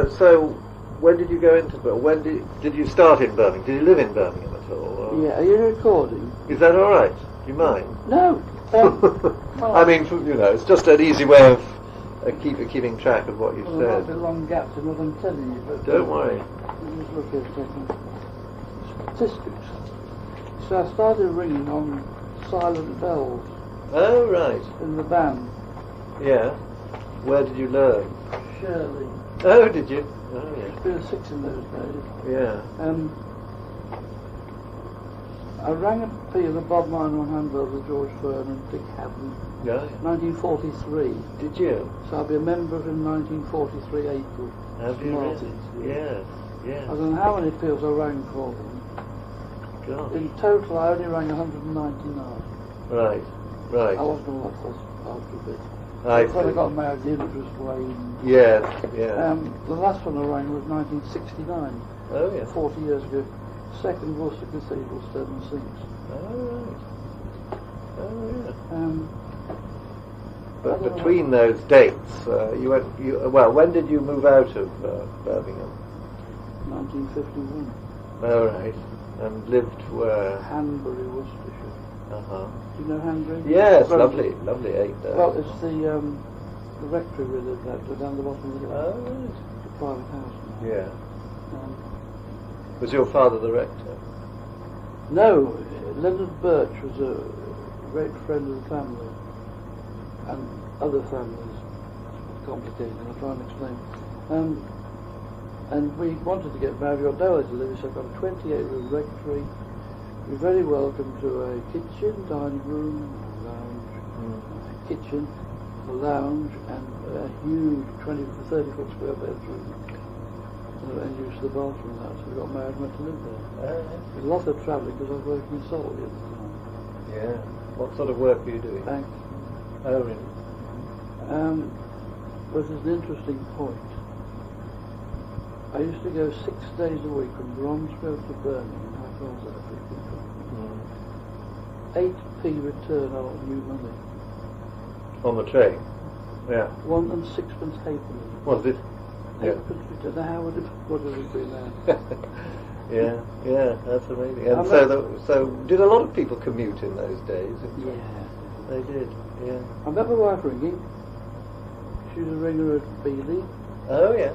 So, when did you go into Birmingham? When did you start in Birmingham? Did you live in Birmingham at all? Or? Yeah, are you recording? Is that all right? Do you mind? No. I mean, it's just an easy way of keeping track of what you've Well, there might said. be long gaps in what I'm telling you, but Don't worry. let me just look here a second. Statistics. So I started ringing on silent bells Oh, right. in the band. Yeah. Where did you learn? Shirley. Oh, did you? Oh, yeah. Been a 6 in those days. Yeah. I rang a P of the Bob Miner on handbells with George Fern and Dick Haddon. Yeah. 1943. Did you? So I'll be a member in 1943 April. Have you Martins. really? Yes. Yes. I don't know how many peals I rang for them. God. In total, I only rang 199. Right. Right. I wasn't all that fussed after a bit. I When I see. got married, the interest was Wayne. Yes. Yeah. The last one I rang was 1969, Oh, yeah. 40 years ago. Second Worcester Cathedral, Sturman Sinks. Oh, right. Oh, yeah. But I don't between those dates, well, when did you move out of Birmingham? 1951. Oh, right. And lived where? Hanbury, Worcestershire. Uh-huh. Do you know Hanbury? Yes, Well, lovely ate there. Well, it's the rectory we lived at, down the bottom of the hill. Oh, right. It's a private house now. Yeah. Um, Was your father the rector? No, Leonard Birch was a great friend of the family, and other families. It's complicated, I'll try and explain. And we wanted to get married, we got nowhere to live, so I've got a 28-room rectory. We're very welcome to a kitchen, dining room, lounge, kitchen, a lounge, and a huge 20 to 30 foot square bedroom. And used the bathroom now, so we got married and went to live there. There's a lot of travelling because I was working in Saltby at the time. Yeah. What sort of work were you doing? Bank. Oh, really? But there's an interesting point. I used to go 6 days a week from Bromsgrove to Birmingham. How far was that? 8p return on new money. On the train? Yeah. 1 and 6pence halfpenny. Was it? Yeah. 8pence return. Now how would it be now? Yeah, that's amazing. And so did a lot of people commute in those days? Yeah. They did, yeah. I met my wife ringing. She was a ringer at Beeley Oh, yeah.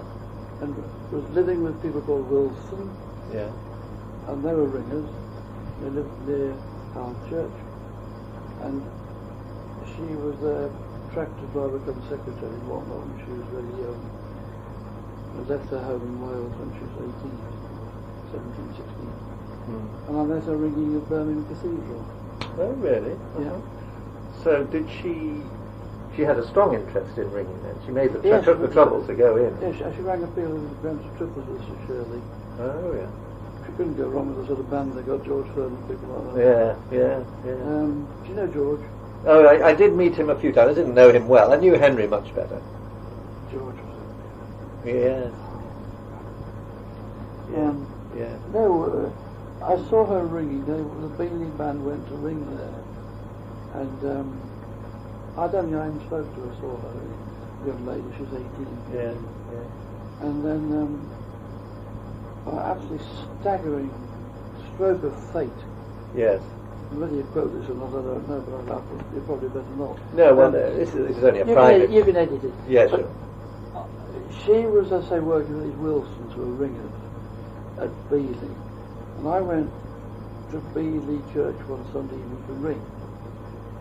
and was living with people called Wilson, Yeah. and they were ringers. They lived near our church, and she was there attracted by becoming secretary and whatnot when she was very young. I left her home in Wales when she was 18, 17, 16. And I met her ringing at Birmingham Cathedral. Oh, really? Yeah. So did she had a strong interest in ringing then? She made Yes, took the trouble to go in? Yeah, she rang a peal of the Grants Triplets with Sir Shirley. Oh, yeah. She couldn't go wrong with the sort of band they got, George Fern and people like that. Yeah. Do you know George? Oh, I did meet him a few times. I didn't know him well. I knew Henry much better. George was Yes. Yeah. No, I saw her ringing. The Beeley band went to ring there, and I don't think I even spoke to her. Saw her, young lady. She was 18. Yeah. And then an absolutely staggering stroke of fate. Yes. Whether you quote this or not, I don't know, but you probably better not. No, well, this is only a private. You can edit it. Yeah, But sure. she was, as I say, working with these Wilsons who were ringers at Beeley. And I went to Beeley Church one Sunday evening to ring.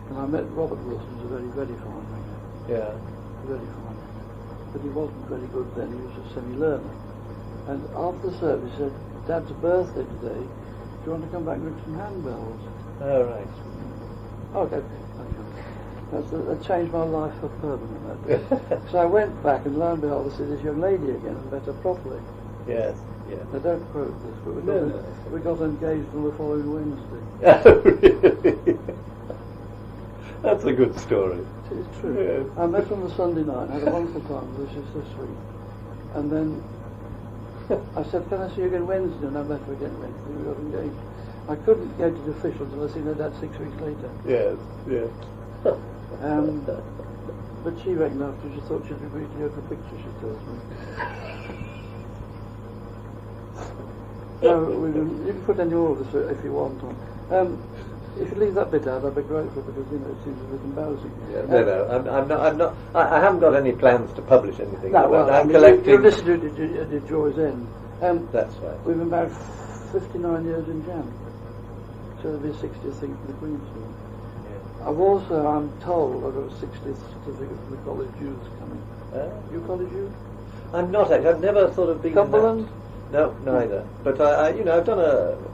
And I met Robert Wilson, who's a very, very fine ringer. Yeah. Very fine ringer. But he wasn't very good then, he was a semi-learner. And after the service he said, Dad's birthday today, do you want to come back and ring some handbells? Oh, right. Okay. That changed my life for permanent. So I went back and lo and behold, I see this young lady again and met her properly. Yes. Now don't quote this, but we got engaged on the following Wednesday. Oh, really? That's a good story. It's true. Yes. I met her on the Sunday night, had a wonderful time, which is so sweet. And then I said, can I see you again Wednesday? And I met her again Wednesday, we got engaged. I couldn't go to the officials until I seen her dad 6 weeks later. Yes. But she reckoned after, she thought she'd agreed to go for a picture, she tells me. No, you can put any more of this if you want on. If you leave that bit out, I'd be grateful because it seems a bit embarrassing. Yeah, no, I'm not. I haven't got any plans to publish anything. No, well, I'm collecting. You listened to it at the Joy's End. That's right. We've been married 59 years in Jan, so it'll be a 60th thing for the Queen soon. Yeah. I'm told, I've got a 60th certificate from the College Youths coming. You College Youth? I'm not actually. I've never sort of been. Cumberland? No, neither. But I've done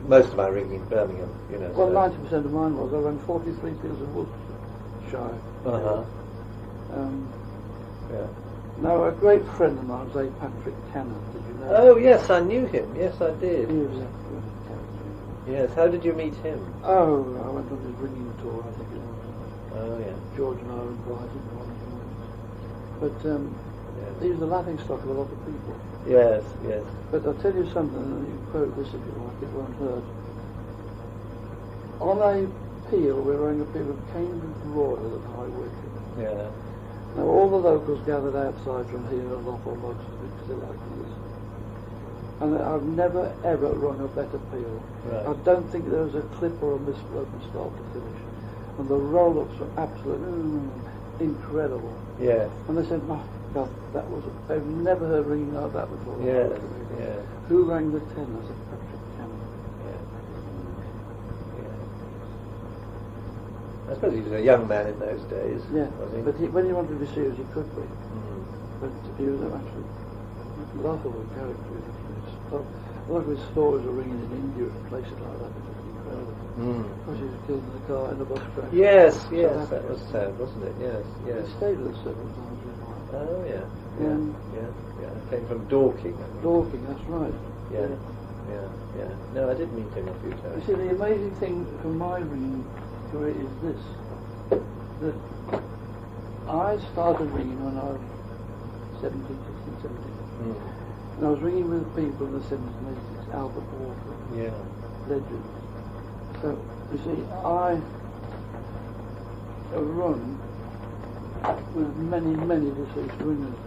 most of my ringing in Birmingham. Well, 90% of mine was. I rang 43 Peals of Worcestershire. Yeah. Now, a great friend of mine was A. Patrick Cannon. Did you know? Oh yes, I knew him. Yes, I did. He was excellent character. Yes. How did you meet him? Oh, I went on his ringing tour. I think it was. Oh yeah. George and I were invited. But he was the laughing stock of a lot of people. Yes, yes. But I'll tell you something, and you can quote this if you like, it won't hurt. On a peel, we were on a peel of Cambridge Royal at High Wycombe. Yeah. Now all the locals gathered outside from here a lot of logs because they like this. And I've never ever rung a better peel. Right. I don't think there was a clip or a misflow from start to finish. And the roll-ups were absolutely incredible. Yeah. And they said, my God, I've never heard ringing like that before. Yes, yeah. Who rang the tenor? I said, Patrick Cannon. I suppose he was a young man in those days. Yeah, was he? but when he wanted to be serious, he could be. Mm-hmm. But he was actually a laughable character. A lot of his stories are ringing in India and places like that, which is incredible. Because he was killed in the car in a bus crash. Yes, that was sad, wasn't it? Yes, yes. He stayed with us several times. Oh yeah. Yeah. I came from Dorking. Dorking, that's right. Yeah. No, I did meet him a few times. You see, the amazing thing from my ringing career is this: that I started ringing when I was 17, 16, 17. And I was ringing with people in the 70s and 80s, Albert Walker, legends. So, you see, I have run with many, many deceased ringers.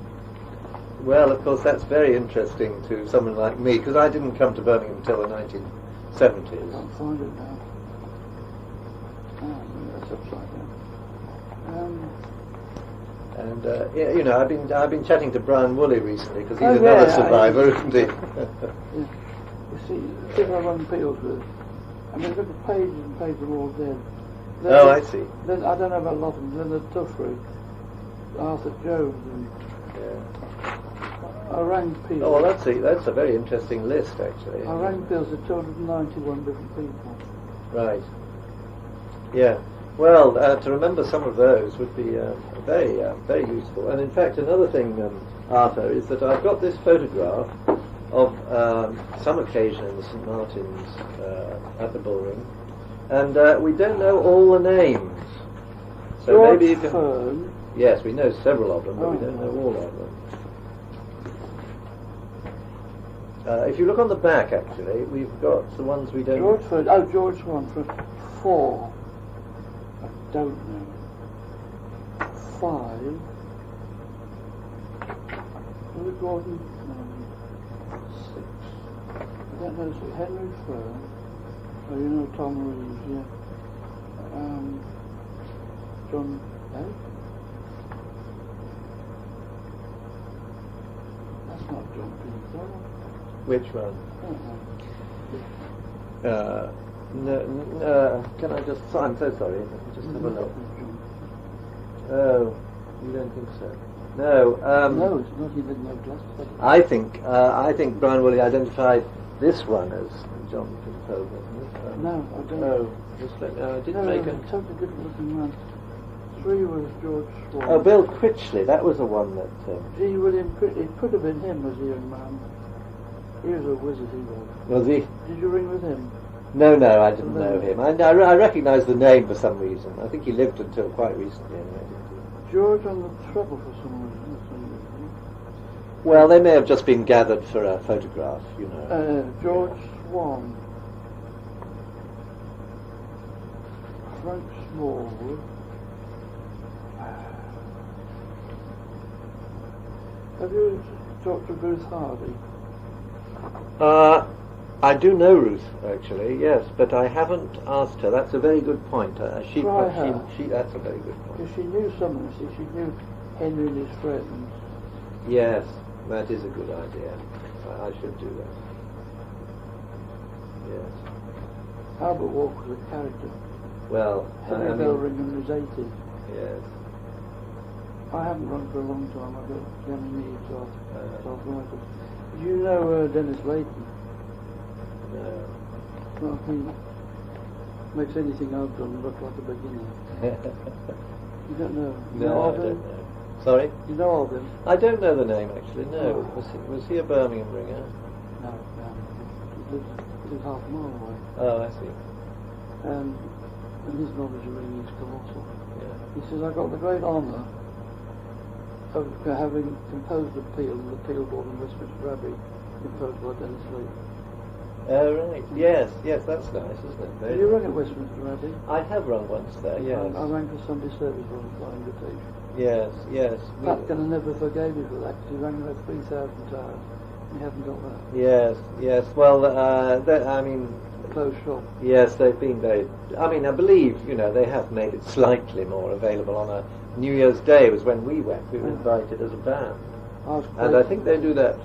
Well, of course, that's very interesting to someone like me, because I didn't come to Birmingham until the 1970s. I can't find it now. That's upside down. And I've been chatting to Brian Woolley recently because he's another survivor, isn't he? You see, the people I run peels with, I mean, look at pages and pages are all dead. I see. Then I don't know about a lot of them. Then the Tuffrey, Arthur Jones, and I rang peels. Oh, well, that's a very interesting list, actually. I rang peels to 291 different people. Right. Yeah. Well, to remember some of those would be very, very useful. And in fact, another thing, Arthur, is that I've got this photograph of some occasion in the St. Martin's at the Bullring, and we don't know all the names. So George maybe you can. Fern. Yes, we know several of them, but we don't know all of them. If you look on the back, actually, we've got the ones we don't. George Fern. Oh, George Swan for 4. I don't know. 5. Louis Gordon. 6. I don't know. So Henry Fern. Oh, you know Tom Reeves, yeah. John. That's not John Peter. Which one? No, can I just... I'm so sorry. Let me just have a look. Oh, you don't think so? No. No, it's not even no glasses. I think Brian Woolley identified this one as John Pinfold, wasn't it? No, I don't. No, just let me... I didn't make a... totally different looking man. 3 was George Swan. Oh, Bill Critchley, that was the one that... G. William Critchley, it could have been him as a young man. He was a wizard, he was. Was he? Did you ring with him? No, I didn't know him. I recognise the name for some reason. I think he lived until quite recently anyway, didn't he? George on the treble for some reason. Well, they may have just been gathered for a photograph, you know. George Swan. Frank Smallwood. Have you talked to Bruce Hardy? I do know Ruth, actually, yes, but I haven't asked her. That's a very good point. She that's a very good point. Because she knew someone, see, she knew Henry and his friends. Yes, that is a good idea. I should do that. Yes. Albert Walker was a character. Well, Henry Belringham was 80. Yes. I haven't run for a long time. I've got jamming knees arthritis. You know Dennis Layton? No. Well, he makes anything I've done look like a beginner. You don't know? No, I don't know. Sorry? You know of him? I don't know the name, actually, no. Was he a Birmingham ringer? No. He lives half a mile away. Oh, I see. And his knowledge of ringing is colossal. Yeah. He says, I got the great honour of having composed a peal, and the peal board in Westminster Abbey, composed by Dennis Layton. Oh, right. Yes, that's nice, isn't it? Have you rung at Westminster Abbey? I have rung once there, yes. I rang for Sunday service once by invitation. Yes. Pat Gunner never forgave me for that, because he rang about 3,000 times. He hasn't got that. Yes. Well, I mean... Closed shop. Yes, they've been very... I mean, I believe, they have made it slightly more available on a New Year's Day. Was when we went. We were invited as a band. And I think they do that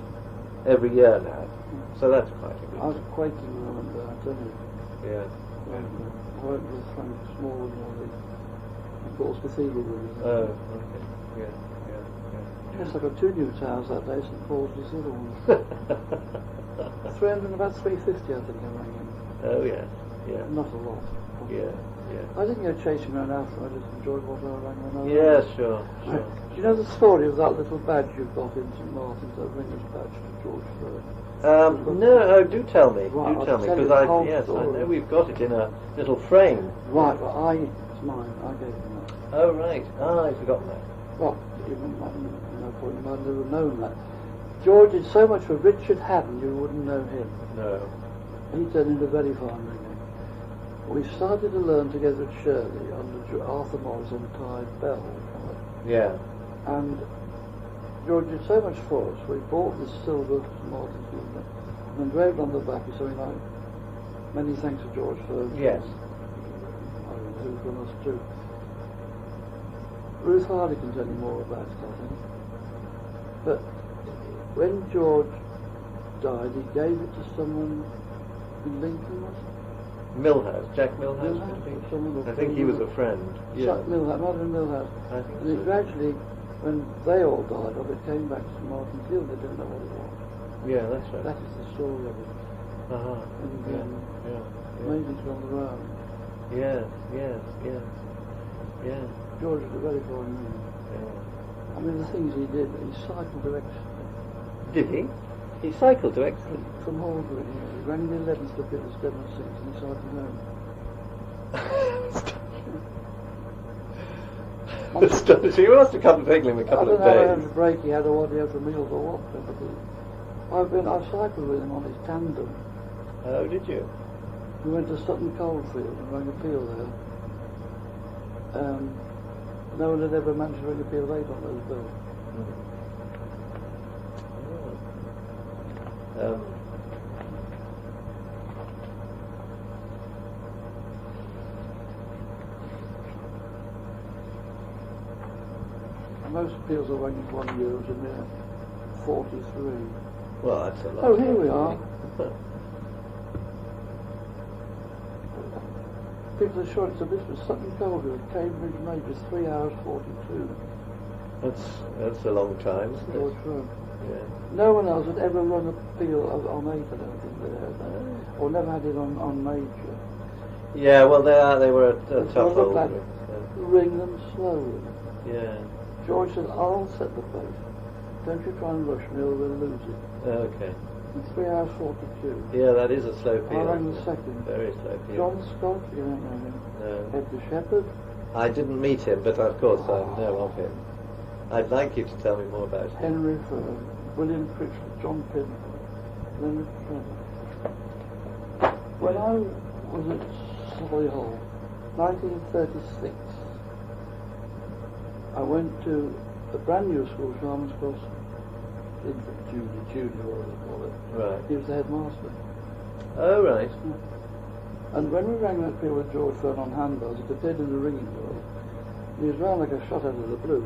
every year now. So that's quite a good I was quaking when I went there, I tell you. Yeah. I went with Frank Small and all the Paul's Cathedral rooms. Oh, okay. Yeah. Yes, I got 2 new towers that day, St Paul's was the other one. 300, about 350 I think I rang in. Oh, yeah. Not a lot. Yeah. I didn't go chasing around after, I just enjoyed what I rang when I rang. Yeah, sure. Do you know the story of that little badge you've got in St Martin's, that ringer's badge to George III? No, do tell me. Right, do tell me, because I know we've got it in a little frame. Right, well, it's mine. I gave him that. Oh, right. I'd forgotten that. Well, you might never have known that. George did so much for Richard Haddon, you wouldn't know him. No. He turned into a very fine ringer. We started to learn together at Shirley under Arthur Morris and Clyde Bell. Yeah. And George did so much for us. We bought this silver Martin's unit and engraved on the back is something like, many thanks to George for... Yes. Who from us too. Ruth Hardy can tell you more about it, I think. But when George died, he gave it to someone in Lincoln, was it? Milhouse, Jack Milhouse. I think he was a friend. Jack Milhouse, Martin Milhouse. I think And it gradually, when they all died of it, came back to Martin's Field. They didn't know what it was. Yeah, that's right. That is the story of it. And maybe it's on the round. Yes. George was a very fine man. Yeah. I mean, the things he did, he cycled to Exeter. Did he? He cycled to Exeter. From Holborn, he rang the 11th to bid us 7 and 6 and he cycled home. Astonishing. You must have come to England a couple of days. I don't know how to break he had or what he had for meals or what. I've cycled with him on his tandem. Oh, did you? We went to Sutton Coldfield and rang a peal there. No one had ever managed to ring a peal 8 on those bills. Most peals I rang in 1 year was a mere 43. Well, that's a lot. Oh, here we are. People are sure so this was Sutton Coldfield, Cambridge Major, 3 hours 42. That's a long time, isn't it? Yeah. No one else had ever run a peal on 8, I don't think they had that. Or never had it on Major. Yeah, well, they were a tough old group. Ring them slowly. Yeah. George said, I'll set the pace. Don't you try and rush me or we'll lose it. Okay. In 3 hours 42. Yeah, that is a slow peal. I rang the second. Very slow peal. John Scott, you don't know him. No. Edgar Shepherd. I didn't meet him, but of course I know of him. I'd like you to tell me more about him. Henry Fern, William Critchford, John Pin, Leonard Trevor. When I was at Solihull, 1936, I went to a brand new school, Sharman's Cross, infant, junior, whatever they call it. Right. He was the headmaster. Oh, right. And when we rang that peal with George Fern on handbells, he could in the ringing world. He was round like a shot out of the blue.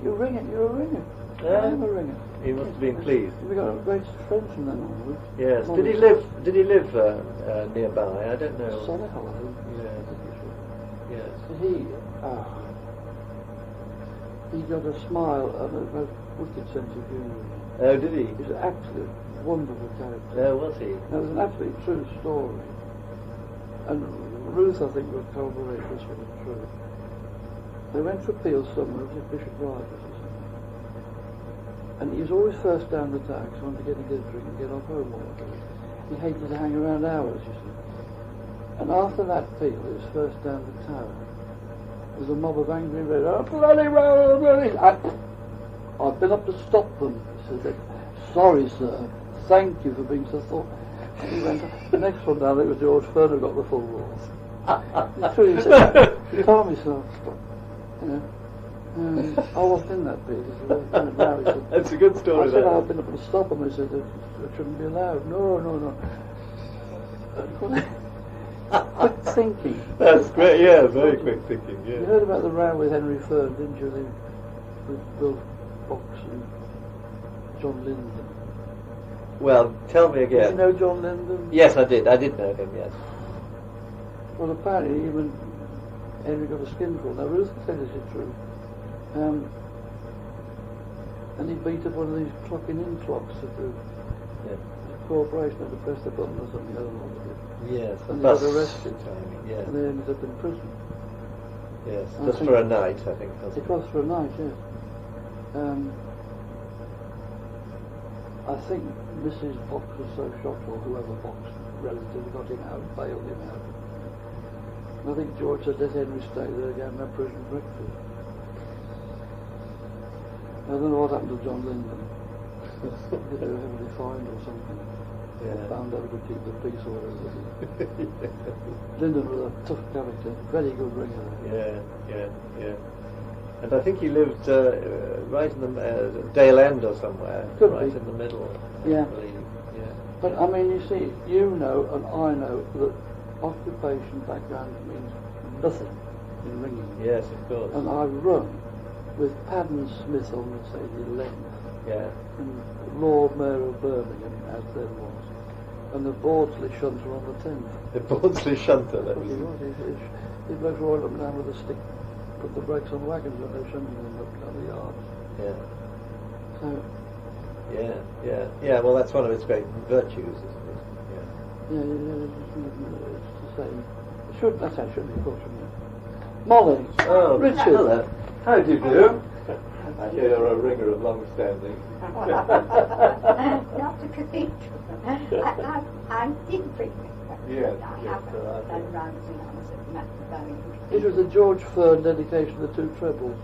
You ring it, you're a ringer. I'm a ringer. He must have been pleased. We got great friends from then onwards. Yes. Did he live nearby? I don't know. Solihull. Yes. He got a smile and a most wicked sense of humour. Oh, did he? He's an absolute wonderful character. Oh, was he? That was an absolutely true story. And Ruth, I think, was corroborate this one is true. They went for Peel somewhere, it was at Bishop Riders or something. And he was always first down the town because he wanted to get a drink and get off home all the time. He hated to hang around hours, you see. And after that Peel, he was first down the tower. There was a mob of angry red. Oh, bloody well, bloody! I've been up to stop them. He said, sorry, sir. Thank you for being so thoughtful. And he went, the next one down, it was George Fern who got the full rolls. He said, calm yourself. You know. I wasn't in that bit. That's a good story. I said I've been able to stop them. He said it shouldn't be allowed. No. Quick thinking. That's great. Yeah, very quick thinking. Yeah. You heard about the row with Henry Fern, didn't you? With Bill Fox and John Lyndon. Well, tell me again. Did you know John Lyndon? Yes, I did. I did know him. Yes. Well, apparently even Henry got a skinful. Now Ruth said this is true. And he beat up one of these clocking in clocks at the corporation had to press the button or something. I don't know what it is. Yes. And they got arrested. Yeah. And they ended up in prison. Yes. Just for a night, I think. It was for a night, yes. I think Mrs. Fox was so shocked, or whoever Fox relative got him out, bailed him out. And I think George said, let Henry stay there again and have prison breakfast. I don't know what happened to John Lyndon. They were heavily fined or something. Yeah. Found out to keep the peace or whatever. Lyndon was a tough character, very good ringer. Yeah. And I think he lived right in the Dale End or somewhere. Could right be. in the middle, Yeah. I believe. Yeah. But I mean, you see, you know and I know that occupation background means nothing in ringing. Yes, of course. And I run with Padden Smith on, say, the 11th. Yeah. And Lord Mayor of Birmingham, as there was. And the Bordsley shunter on the 10th. The Bordsley shunter, that was. He blokes rolled up and down with a stick, put the brakes on wagons when they're shunting them up down the yards. Yeah. So. Yeah. Well, that's one of its great virtues, isn't it? Yeah. It's the same. That's how it should be, of course, shouldn't it? Molly. Oh, Richard. Hello. How do you do? I hear you're a ringer of long standing. Not a cathedral. I did bring it. Yes. I haven't done rounds and rounds of Matt. It was the George Fern dedication of the two trebles.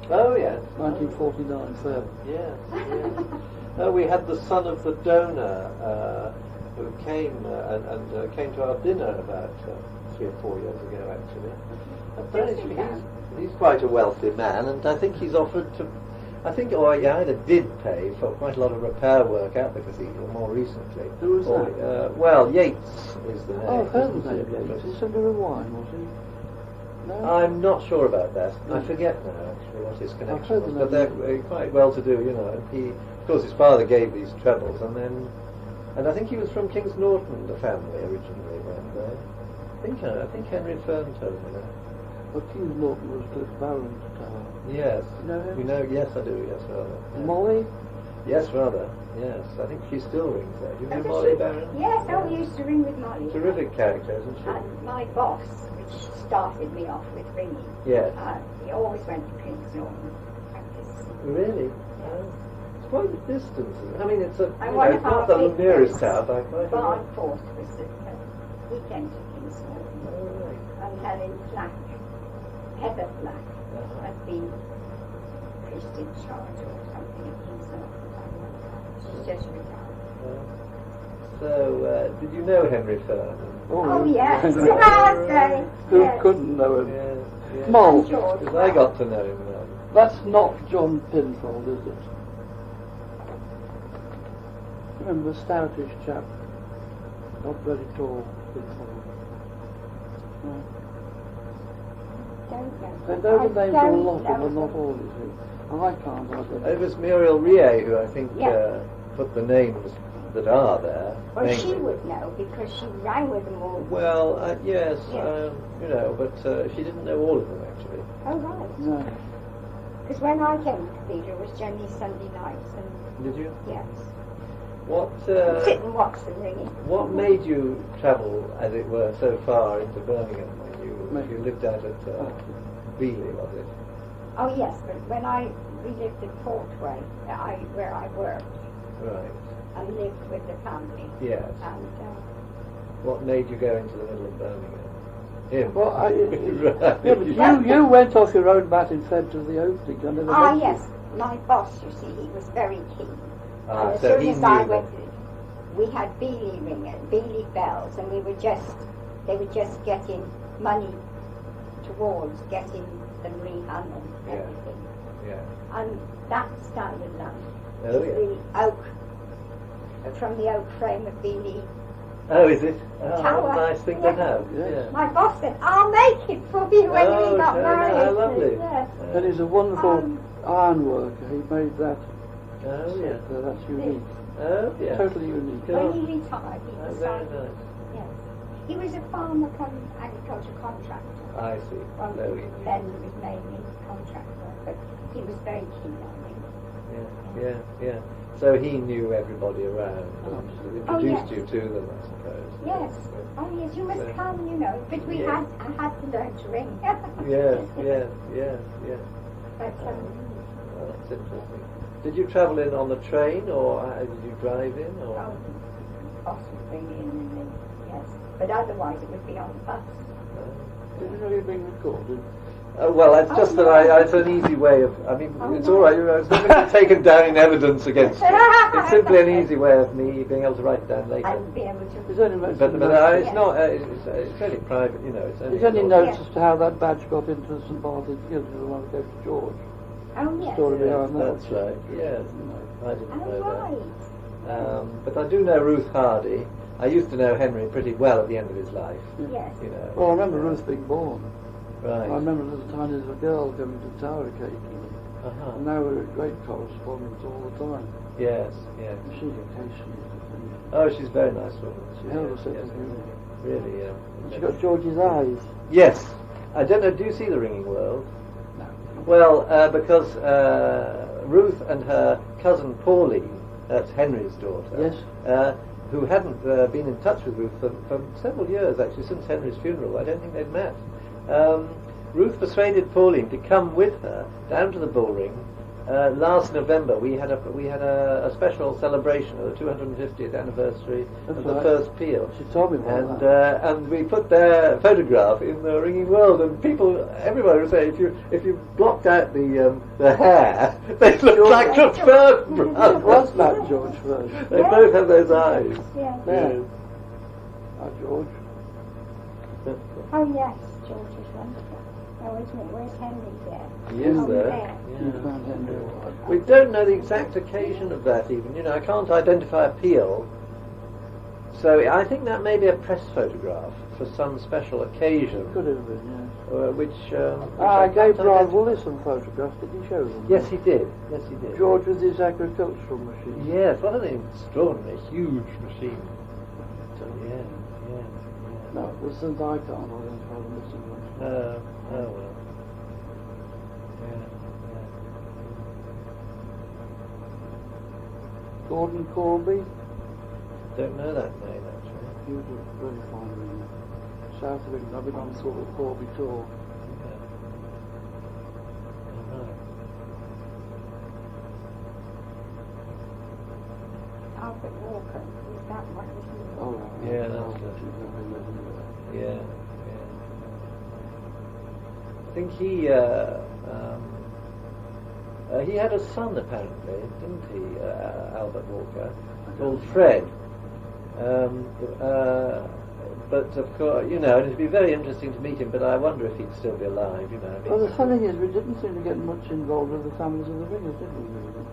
Oh, yes. 1949 fair. Yes. We had the son of the donor who came and came to our dinner about 3 or 4 years ago, actually. Apparently he's quite a wealthy man, and I think he's offered to. I think, or he either did pay for quite a lot of repair work at the cathedral more recently. Who was that? Well, Yates is the name. Oh, I've heard the name Yates. Yates. He sent her a wine, was he? No? I'm not sure about that. No. I forget now, actually, what his I've connection heard was. the But name. they're quite well-to-do, you know. And he, of course, his father gave these trebles, and I think he was from Kings Norton, the family originally went there. I think Henry Fern told me that. Well, Kings Norton was the Baron's tower. Yes. You know him? Yes, I do. Yes, rather. Yeah. Molly? Yes, rather. Yes, I think she still rings there. Do you know Does Molly she? Barron? Yes, we used to ring with Molly. Terrific character, isn't she? And my boss, which started me off with ringing, Yes. he always went to Kings Norton practice. Really? It's quite a distance. Isn't it? I mean, it's a. And You one know, of it's not our the big nearest friends, town by quite a Barn lot. Force was that he came to Kings Norton. Oh, right. And Helen Flack, Heather Flack, had been placed in charge or something at Kings Norton. She's just retired. So, did you know Henry Fern? Oh yes, okay. Who Yes. couldn't know him? Yes. Mole. George. Because I got to know him. That's not John Pinfold, is it? remember a stoutish chap, not very tall, big fellow. Don't know. They know the names of a don't lot of know them, not them. all, you see. And I can't identify. It was Muriel Rie who I think Yeah. put the names that are there. Well, she mainly. would know because she rang with them all. Well, yes, Yes. you know, but she didn't know all of them actually. Oh, right. No. Because when I came to Cathedral, it was generally Sunday nights, and Did you? yes. What Sit and watch the ringing. What made you travel, as it were, so far into Birmingham when you lived out at Beeley, was it? Oh, yes, but when we lived at Portway, where I worked, Right. and lived with the family. Yes. And What made you go into the middle of Birmingham? Him. Well, Right. yeah, but you went off your own bat in Feb to the opening. I never met you. yes, my boss, you see, he was very keen. And as So soon he as I knew went, that. we had Beeley bells, and they were just getting money towards getting them rehung and Yeah. everything. Yeah. And that standard lamp Oh, is yeah. the oak, from the oak frame of Beeley. Oh, is it? Oh, Tower. what a nice thing to Yeah. have. Yes. Yeah. My boss said, I'll make it for you when Oh, we got sure, married. how lovely. Yes. And he's a wonderful iron worker. He made that. Oh, yeah. So that's unique. Oh, yeah. Totally unique. Yeah. When he retired, he Oh, very decided, nice. yes. He was a farmer come agriculture contractor. I see. Well, No, he knew. then he was mainly contractor, but he was very keen on me. Yeah. So he knew everybody around and Oh, introduced yes. you to them, I suppose. Yes. Oh, yes, you must So- come, you know. But Yeah. I had to learn to ring. Yes. But, Well, that's interesting. Did you travel in on the train, or did you drive in, or? oh, boss would bring me in and then, yes. But otherwise it would be on the bus. Did you know you're being recorded? Well, it's just that it's an easy way of. I mean, it's all right. It's not going to be taken down in evidence against you. It's simply an easy way of me being able to write it down later. I would be able to. Is there any notes? But Yes. it's not. It's only private, you know. It's only Is there any sort of- notes as to how that badge got into St Martin's Guild? You want to go to George? Oh, yes. Story Yes, behind that. that's right. Yes, I didn't Oh, know right. that. But I do know Ruth Hardy. I used to know Henry pretty well at the end of his life. Yes. You know. Well, I remember Ruth being born. Right. I remember a little tiny little girl coming to the tower occasionally. Uh-huh. And now we're at great correspondence all the time. Yes. And she occasionally is a thing. Oh, she's a very nice woman. She Hell of a is, sense yes, of humour. really. And she got George's eyes. Yes. I don't know. Do you see The Ringing World? No. Well, because Ruth and her cousin Pauline, that's Henry's daughter. Yes. Who hadn't been in touch with Ruth for several years, actually, since Henry's funeral. I don't think they'd met. Ruth persuaded Pauline to come with her down to the Bullring. Last November, we had a special celebration of the 250th anniversary That's of the right. first Peel. She told me about And that. and we put their photograph in the Ringing World, and everybody would say, if you blocked out the hair, they looked like the Firth brothers. Was that George first? They both have those eyes. Yes. Yeah. George. Oh, yes. George is wonderful. Oh, isn't it? Where's Henry there? He is Oh, there. there. You found Henry. We don't know the exact occasion of that even. You know, I can't identify a Peel. So I think that may be a press photograph for some special occasion, Could have been, yes. which I gave can't Brian identify. Willis some photographs. Did he show them? Yes, he did. Yes, he did. George with his agricultural machine. Yes, what an extraordinary, huge machine. So, yeah. No, it was St. I can't identify the missing one. Oh well. Yeah. Gordon Corby. Don't know that name actually. He was a very fine ringer. South of England. I've been on sort of Corby tour. Yeah. Right. Albert Walker. Is that one? Isn't it? Oh, right. Yeah, that's Oh, it. she's very legendary. Yeah. I think he had a son apparently, didn't he, Albert Walker, called Fred. But of course, you know, it'd be very interesting to meet him. But I wonder if he'd still be alive. You know. I mean, Well, the funny thing is, we didn't seem to get much involved with the families of the ringers, did we, really?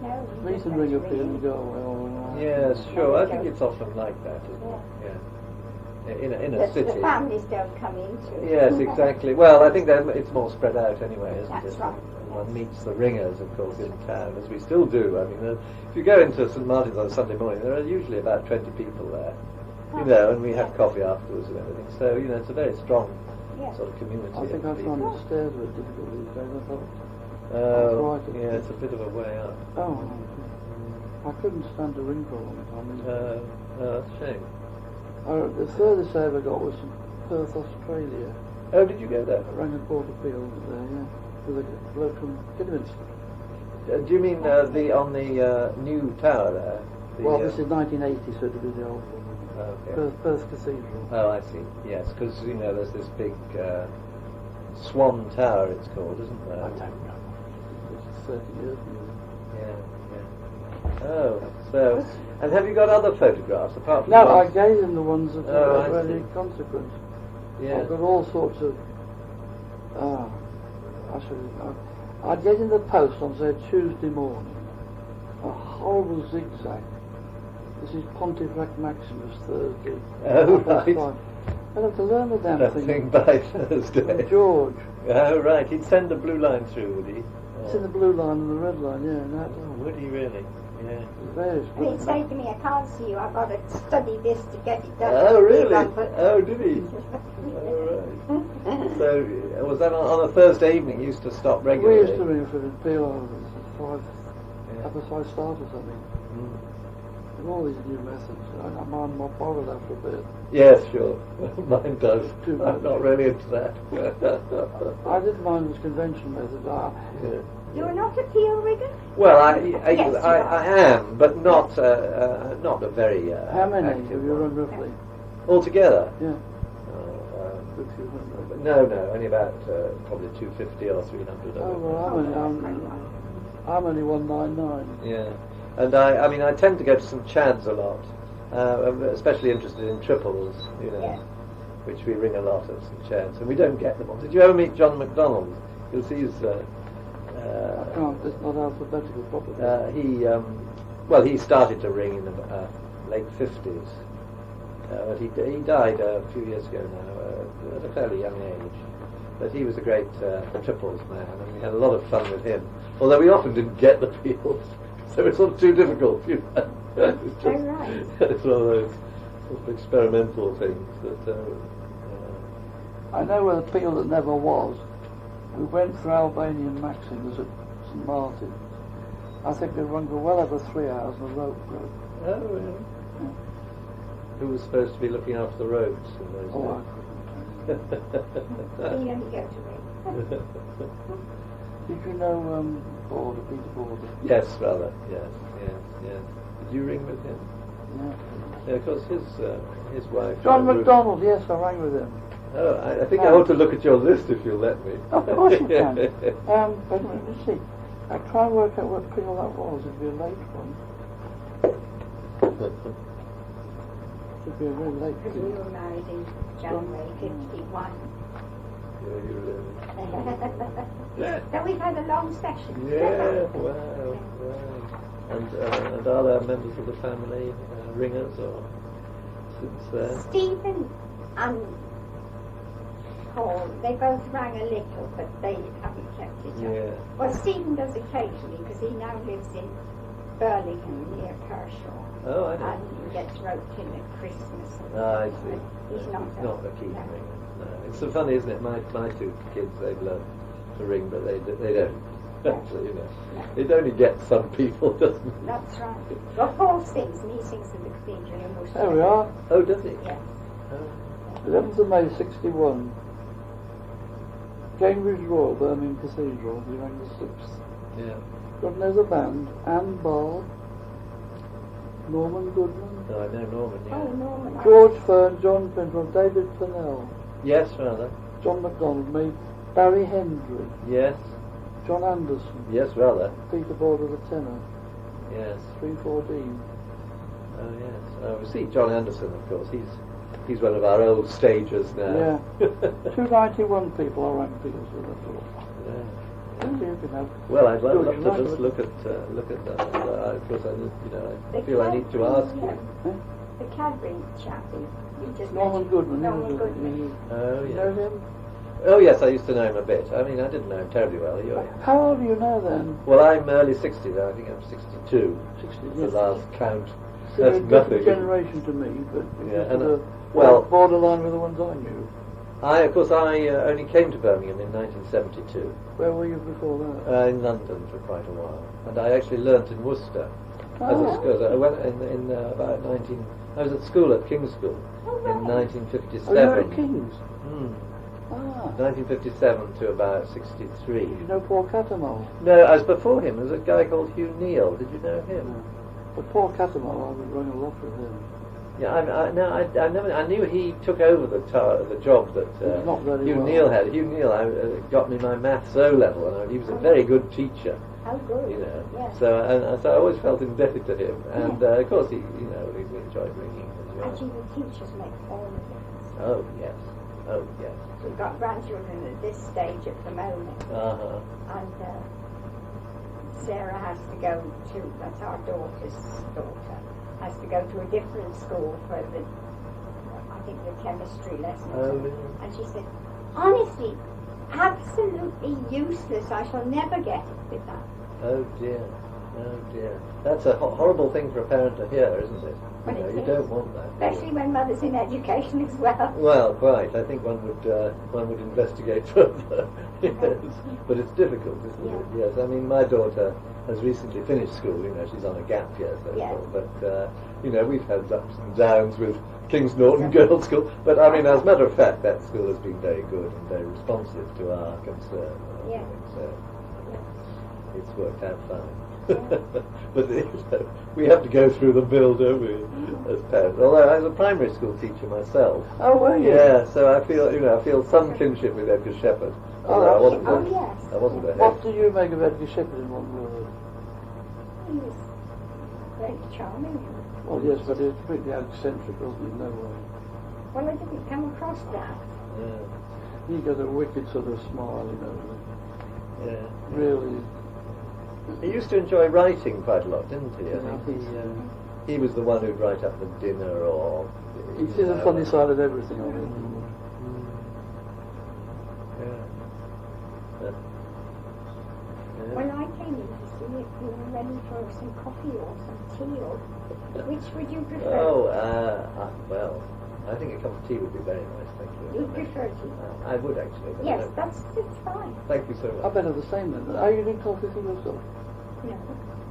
No. We used to ring up here and go away all the Yes, sure. I think it's often like that, isn't it? Yeah. In a city. The families don't come into it. Yes, exactly. Well, I think that it's more spread out anyway, isn't That's it? right. One meets the ringers, of course, in town, as we still do. I mean, if you go into St Martin's on a Sunday morning, there are usually about 20 people there, you know, and we have coffee afterwards and everything. So, you know, it's a very strong sort of community. I think I of find people. the stairs a bit difficult these days. I thought, Oh, right. yeah, it's a bit of a way up. oh, I couldn't stand to ring for a long time. That's a shame. The furthest I ever got was from Perth, Australia. Oh, did you go there? I rang a quarter field there, yeah, with a bloke from Kidderminster. Do you mean on the new tower there? Well, this is 1980, so it'll be the old one. Okay. Perth Cathedral. Oh, I see. Yes, because you know there's this big Swan Tower. It's called, isn't there? I don't know. It's 30 years ago. Yeah. Oh, so and have you got other photographs apart from? No, the I ones- gave him the ones that Oh, I are really see. consequent. Yeah. I've got all sorts of. I'd get in the post on, say, Tuesday morning. A horrible zigzag. This is Pontifex Maximus Thursday. Oh, Half past right. 5. I'd have to learn the damn Nothing thing. by Thursday. From George. Oh, right. He'd send the blue line through, would he? It's in the blue line and the red line, yeah. And that, Oh, would he really? Yeah. various. And he'd say to me, I can't see you, I've got to study this to get it done. Oh, really? But- Oh, did he? Oh, right. So, was that on a Thursday evening? You used to stop We regularly? used to ring for it, PLR, Yeah. upper side start or something. Mm. And all these new methods. I'm on my borrowed after a bit. Yes, sure. Mine does. Too much. I'm not really into that. I didn't mind this convention method. Yeah. You're not a peel rigger? Well, Yes, you are. I am, but not a very How many have active you one. run roughly? Altogether? Yeah. Oh, Good few hundred. no, only about probably 250 or 300. Oh, well, I'm only 199. Yeah, and I mean, I tend to go to St Chad's a lot. I'm especially interested in triples, you know, Yes. which we ring a lot at St Chad's, and we don't get them all. Did you ever meet John MacDonald? Because he's I can't, it's not alphabetical properly. he started to ring in the late 50s. But he died a few years ago now, at a fairly young age. But he was a great triples man, and we had a lot of fun with him. Although we often didn't get the peels, so it's not too difficult. You know? It's just, right. it's one of those sort of experimental things that. I know where the peel that never was. We went for Albanian Maxims at St Martin. I think they run for well over 3 hours and the rope broke. Oh, really? Who was supposed to be looking after the ropes in those Oh, days? You only go to ring. Did you know Border, Peter Border? Yes, rather. Yes. Did you ring with him? Yeah. Yeah, of course, his wife. John Ruth- MacDonald, yes, I rang with him. Oh, I think I ought to look at your list if you'll let me. Of course you can. Wait a minute, let's see. I try and work out what peel that was. It'd be a late one. It'd be a very late Because we peel. were married in January 51. Yeah, you really. So we've had a long session. Yeah, wow. And are there members of the family ringers or since then? Stephen and Paul, they both rang a little, but they haven't kept it up. Yeah. Well, Stephen does occasionally, because he now lives in Birmingham near Kershaw. Oh, I know. And he gets roped in at Christmas. I see. But he's not a keen no. ringer. No. It's so funny, isn't it? My two kids, they've learned to ring, but they don't. Actually, you know, it only gets some people, doesn't it? That's right. Well, Paul sings, and he sings in the cathedral in Worcester. There we are. Oh, does he? Yes. Oh. 11th of May, 61. Cambridge Royal, Birmingham Cathedral. We rang the 6th. Yeah. God knows a band. Anne Ball, Norman Goodman, No, I know Norman. Yeah. Oh, Norman. George Fern, John Pinfield, David Pennell, Yes, rather. John MacDonald, me, Barry Hendry, Yes. John Anderson, Yes, rather. Peter Border the tenor, Yes. 314. Oh, yes. We see John Anderson, of course. He's one of our old stagers now. Yeah. 291 people I rang peals with, that's all. Yeah. You can have. Well, I'd love George to Russell. just look at that. And, of course, I The feel I need to Cadbury, ask you. The Cadbury chap you just Norman mentioned. Goodman. Norman Goodman. Oh, You yeah. know him? Oh, yes, I used to know him a bit. I mean, I didn't know him terribly well. How old are you now then? Well, I'm early 60s. I think I'm 62. 60. The last count. So you're That's a different nothing. generation to me, but Yeah, you're and, sort of well- borderline with the ones I knew. Of course, I only came to Birmingham in 1972. Where were you before that? In London for quite a while, and I actually learnt in Worcester as a school. I went in about 19. I was at school at King's School in Oh, 1957. you were at King's? Hmm. Ah. 1957 to about 63. Did you know Paul Cattermole? No, I was before him. There was a guy called Hugh Neal. Did you know him? No. But Paul Cattermole, I was running a lot with him. Yeah, I knew he took over the job that Not very Hugh well. Neal had. Hugh Neal got me my maths O level, and he was a very good teacher. How good. You know, Yes. so I always felt indebted to him, and of course he enjoyed ringing as well. Actually, the teachers make all the difference. Oh yes, oh yes. We've got grandchildren at this stage at the moment, and Sarah has to go to, that's our daughter's daughter, has to go to a different school for I think the chemistry lessons. Oh, really? And she said, honestly, absolutely useless. I shall never get it with that. Oh dear, oh dear. That's a horrible thing for a parent to hear, isn't it? But it You is. don't want that. Especially when mother's in education as well. Well, quite. I think one would investigate further. Yes, but it's difficult, isn't it? Yeah. Yes. I mean, my daughter has recently finished school. You know, she's on a gap year, so Yeah. but we've had ups and downs with King's Norton Girls' School. But I mean, as a matter of fact, that school has been very good and very responsive to our concern. Yeah. So it's worked out fine. But we have to go through the mill, don't we, as parents? Although I was a primary school teacher myself. Oh, were you? Yeah, so I feel some kinship with Edgar Shepherd. Oh, Although I that's wasn't. Oh, yes. I wasn't a What head. do you make of Edgar Shepherd in one word? He was very charming. Well, yes, but it's pretty eccentric, wasn't he? No way. Well, I didn't come across that. Yeah, He got a wicked sort of smile, you know. yeah. Really. He used to enjoy writing quite a lot, didn't he? Yeah, I I think think he was the one who'd write up the dinner or. He sees the funny side of everything on it. Yeah. When I came in to see if you were ready for some coffee or some tea, or which would you prefer? Oh, well, I think a cup of tea would be very nice, thank you. You prefer tea? I would actually. But Yes, it's fine. Thank you so I much. better the same then. Are you doing coffee for yourself? No,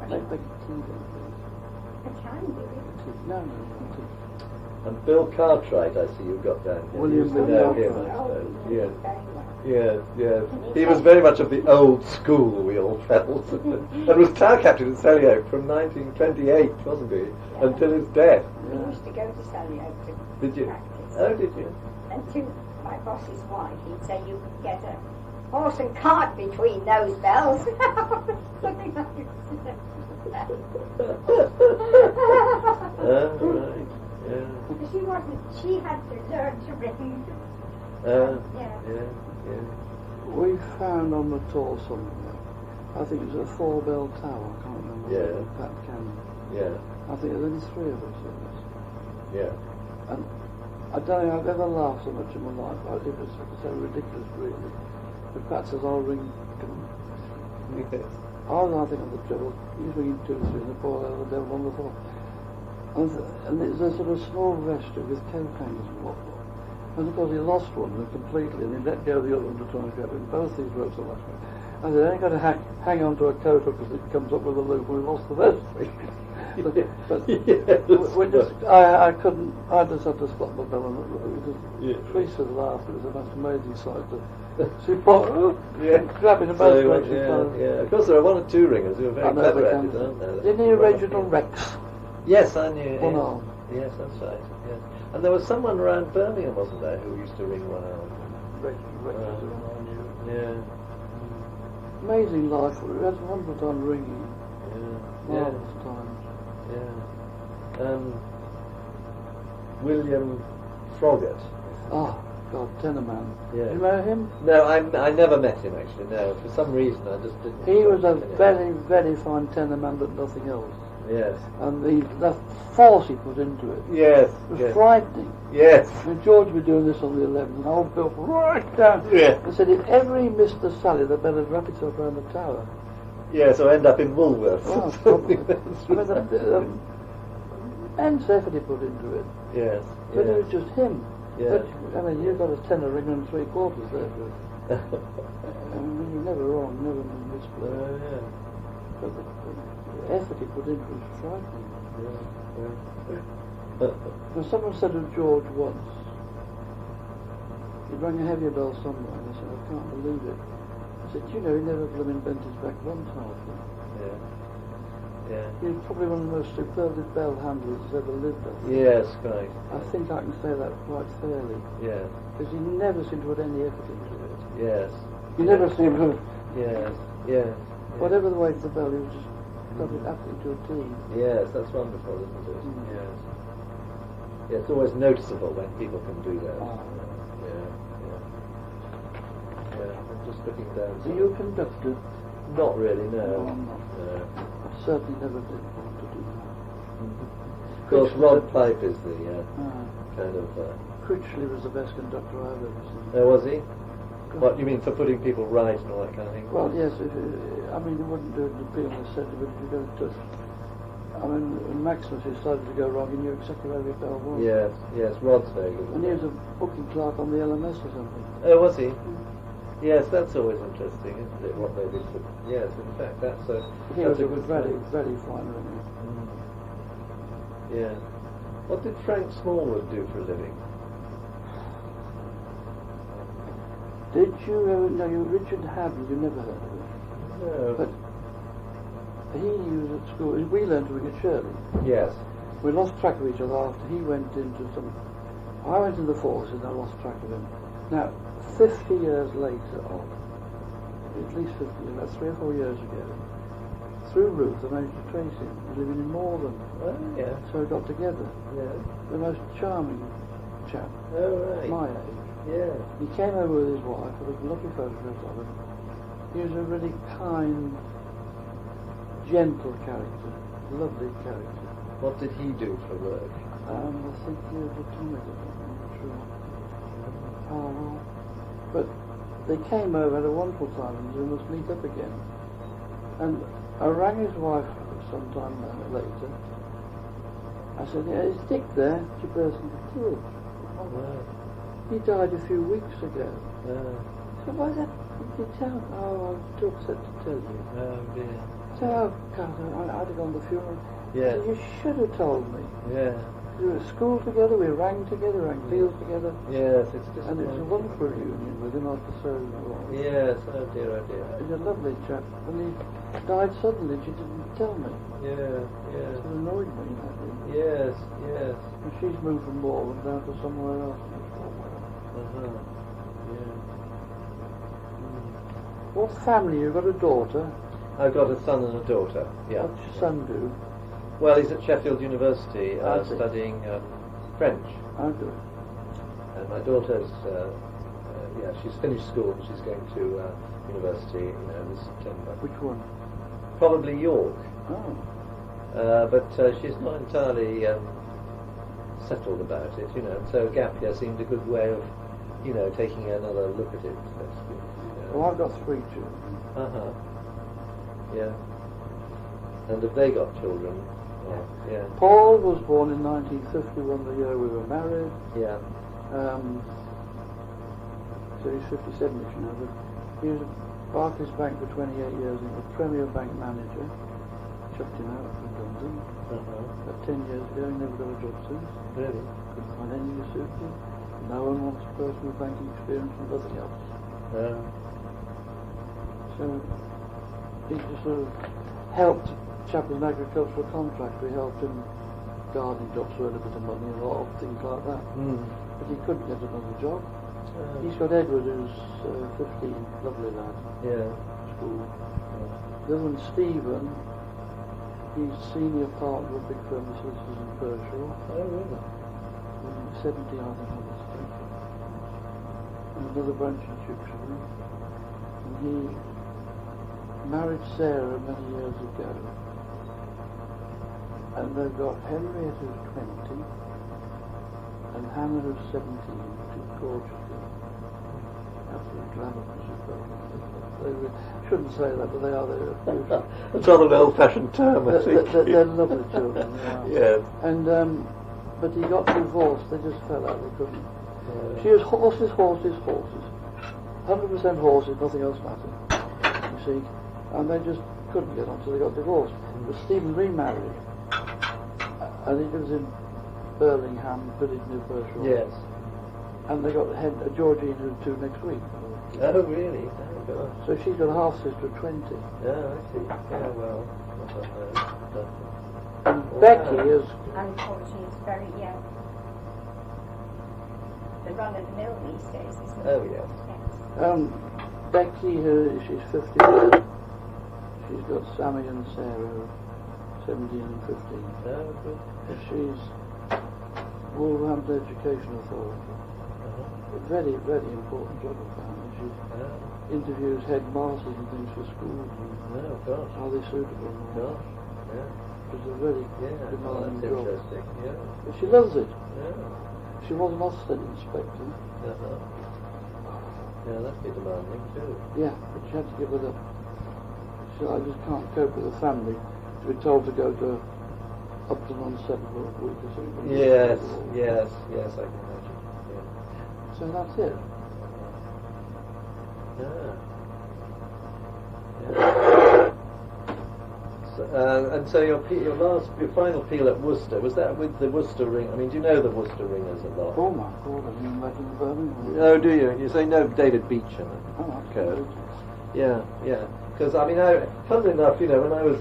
Make tea then, I can do it. please. No, no, tea. And Bill Cartwright, I see you've got down here. William You used to Bill know him, I Oh, suppose. you Yes. know very well. Yes, yes. He was very much of the old school, we all felt. And was tower captain at Selly Oak from 1928, wasn't he? Until his death. We used to go to Sally Oak to Did you? practice. Oh, did you? And to my boss's wife, he'd say you could get a horse and cart between those bells. Something like that. Right. Yeah. She had to learn to ring. Yeah. Yeah. We found on the tour somewhere, I think it was a 4-bell tower, I can't remember. Yeah. Pat Cannon. Yeah. I think there's only 3 of us in this. Yeah. And I don't think I've ever laughed so much in my life. It was so ridiculous, really. The Pat says, I'll ring. Yes. I was, I think, on the trouble. He's ringing 2, 3, and the poor little devil on the phone. And it's a sort of small restaurant with coat hangers and whatnot. And of course he lost one completely, and he let go of the other one to try and grab it. Both these ropes are lost. I said, I ain't got to hang on to a coat hook because it comes up with a loop, and we lost the rest of it. but Yes. we just, I couldn't, I just had to stop my bell, and Yeah. Priest was laughing. It was the most amazing sight to see Paul grabbing a So, both yeah. Of course, there are 1 or 2 ringers who are very clever at it, aren't there? Didn't he original Rex? Yes, I knew. One yes. arm. Yes, that's right. Yes. And there was someone around Birmingham, wasn't there, who used to ring 1 arm? Rex was the one I knew. Yeah. Amazing life. We had a wonderful time ringing. Yeah. Marvellous times. Yeah. William Froggatt. Ah, God, Tennerman. Yeah. Do you know him? No, I never met him actually. No, for some reason I just didn't. He was a finish. very, very fine Tennerman, but nothing else. Yes. And the force he put into it Yes. was Yes. frightening. Yes. And George was doing this on the 11th, and old Bill right down. Yeah. They said if ever he missed the Sally, they better wrap it up around the tower. Yes, or end up in Woolworths. Oh, or probably. something. I mean, the immense effort he put into it. Yes. But Yes. it was just him. Yeah. But, I mean, you've got a tenner ring and 3/4 there. But, I mean, you're never wrong, never misplaced. Yeah. But the effort he put into it was frightening. Yeah. Well, someone said of George once, he rang a heavier bell somewhere, and I said, I can't believe it. I said, you know, he never blooming bent his back once, hardly. Yeah. Yeah. He's probably one of the most superlative bell handlers that's ever lived, I think. Yes, right. I think I can say that quite fairly, Yeah. because he never seemed to put any effort into it. Yes. He never seemed to, Yes. Yeah. whatever the weight of the bell, he was just got it absolutely to a T. Yes, that's wonderful, isn't it? Mm. Yes. Yeah, it's always noticeable when people can do that. Oh. Yeah. Yeah. I'm just looking down. Are you a conductor? Not really, no. No, I'm not. No. I certainly never did want to do that. Of course, Rod Pipe is the Ah. kind of. Critchley was the best conductor I've ever seen. Was he? What you mean for putting people right and all that kind of thing? Well, yes. I mean, he wouldn't do it to be on the centre, but if you go to. I mean, when Maximus started to go wrong, he knew exactly where the bell was. Yes, yes, Rod's very good. And he was a booking clerk on the LMS or something. Oh, was he? Yes, that's always interesting, isn't it? What they did. Yes, in fact, that's a. He that's was a good very, phrase. very fine ringer. Yeah. What did Frank Smallwood do for a living? Did you ever know Richard Hadley? You never heard of him. No. But he was at school. We learned to ring at Shirley. Yes. We lost track of each other after he went into some. I went in the forces and I lost track of him. Now, 50 years later, or at least 50 years, that's 3 or 4 years ago, through Ruth I managed to trace him. He's living in Malvern. Oh, yeah. So we got together. Yeah. The most charming chap, Oh, right. my age. Yeah. He came over with his wife. I took lovely photographs of him. He was a really kind, gentle character, lovely character. What did he do for work? I think he was a atomic, I'm not sure. Oh, well. But they came over, had a wonderful time, and we must meet up again. And I rang his wife sometime later. I said, yeah, is Dick there? She burst into tears. Oh, wow. He died a few weeks ago. So why did you tell? Oh, I'm too upset to tell you. Oh, dear. So, oh, God, I'd have gone to the funeral. Yeah. So you should have told me. Yeah. We were at school together, we rang together, rang fields together. Yes, it's just. And it was a wonderful reunion with him after so long. Yes, oh dear, oh dear. He's a lovely chap. And he died suddenly, she didn't tell me. Yeah, yeah. It annoyed me, that did. Yes, yes. And she's moved from Malvern down to somewhere else. Uh-huh. Yeah. What family? You've got a daughter. I've got a son and a daughter. Yeah. What's your son do? Well, he's at Sheffield University I see. studying French. How do? And my daughter's, she's finished school. She's going to university, this September. Which one? Probably York. Oh. But she's not entirely settled about it, and so a gap year seemed a good way of, taking another look at it. Well, I've got 3 children. Uh-huh. Yeah. And have they got children? Yeah. Paul was born in 1951, the year we were married. Yeah. So he's 57 ish now, but he was at Barclays Bank for 28 years. He was a Premier Bank manager. Chucked him out from London. Uh-huh. About 10 years ago, he never got a job since. Really? Couldn't find any who suited him. No one wants a person with banking experience and nothing else. So he just sort of helped chap as an agricultural contractor. He helped him gardening jobs for a bit of money and a lot of things like that. Mm. But he couldn't get another job. He's got Edward, who's 15, lovely lad, Yeah. school. The other one's Stephen. He's senior partner of a big firm of solicitors in Pershore. Oh, really? 70, I think, on the street. another branch in Chipsbury, and he married Sarah many years ago, and they've got Henriette who's 20 and Hannah who's 17, two gorgeous girls. Absolutely glamorous. They shouldn't say that, but they are. They're beautiful. It's rather an old-fashioned term, I think. They're lovely children. Yes. And but he got divorced. They just fell out. They couldn't. She was horses, horses, horses. 100% horses. Nothing else mattered. You see, and they just couldn't get on, so they got divorced. But Stephen remarried, and he lives in Birmingham, village near Pershore. Yes. And they got Georgine who's 2 next week. Oh, really? Oh, gosh. So she's got a half sister of 20. Yeah, I see. Yeah, well. And Becky is. Unfortunately, it's very young. The run of the mill these days, isn't it? Oh, yes. Becky, she's 51. She's got Sammy and Sarah, 17 and 15. Oh, good. She's Wolverhampton Education Authority. Very, very important job of family. She interviews headmasters and things for schools and are they suitable and all that. It's a very demanding that's job. interesting. Yeah. But she loves it. Yeah. She was an Ofsted inspector. Yeah, that'd be demanding too. Yeah, but she had to give it up. She said, I just can't cope with the family to be told to go to Upton on 7 a week or something. Yes, I can imagine. So that's it. So, and so your final peel at Worcester, was that with the Worcester ring? I mean, do you know the Worcester ringers a lot? Oh my God, I've been back in Birmingham. Oh, do you? You say no David Beecham? Oh, Code. Yeah. Because, I mean, funnily enough, when I was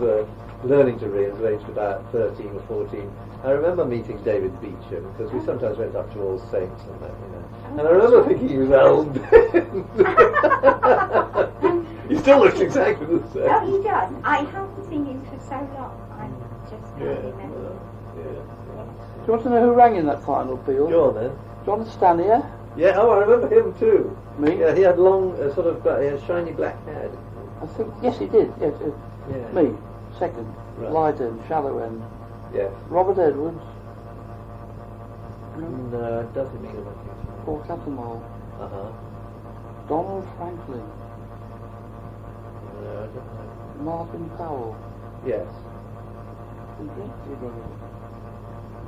learning to read, I was aged about 13 or 14, I remember meeting David Beecham, because we sometimes went up to All Saints and that, And I remember thinking he was old. He still looks exactly the same. Oh, he does. I haven't seen him for so long. I just can't remember. Do you want to know who rang in that final peel? Go on then. John Stanier. Yeah, I remember him too. Me? Yeah, he had long, he had shiny black hair. I think, yes he did. Yes, me, second. Right. Light end, shallow end. Yes. Robert Edwards. No, it doesn't mean anything. Paul Cattermole. Donald Franklin. No, I don't know. Martin Powell. Yes.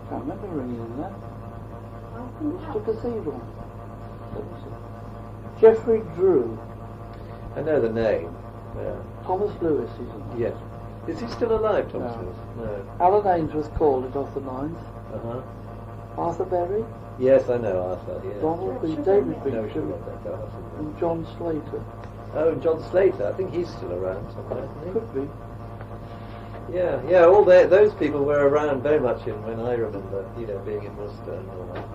Can't remember ringing in there. Worcester Cathedral. Geoffrey Drew. I know the name. Yeah. Thomas Lewis, isn't he? Yes. Is he still alive, Thomas No. Lewis? No. Alan Ainsworth called it off the 9th. Arthur Berry. Yes, I know Arthur. Yeah. Donald B. David No, we should Beecham. have got that down. And John Slater. Oh, and John Slater. I think he's still around somewhere, isn't he? Could be. Yeah. All those people were around very much when I remember, being in Worcester and all that.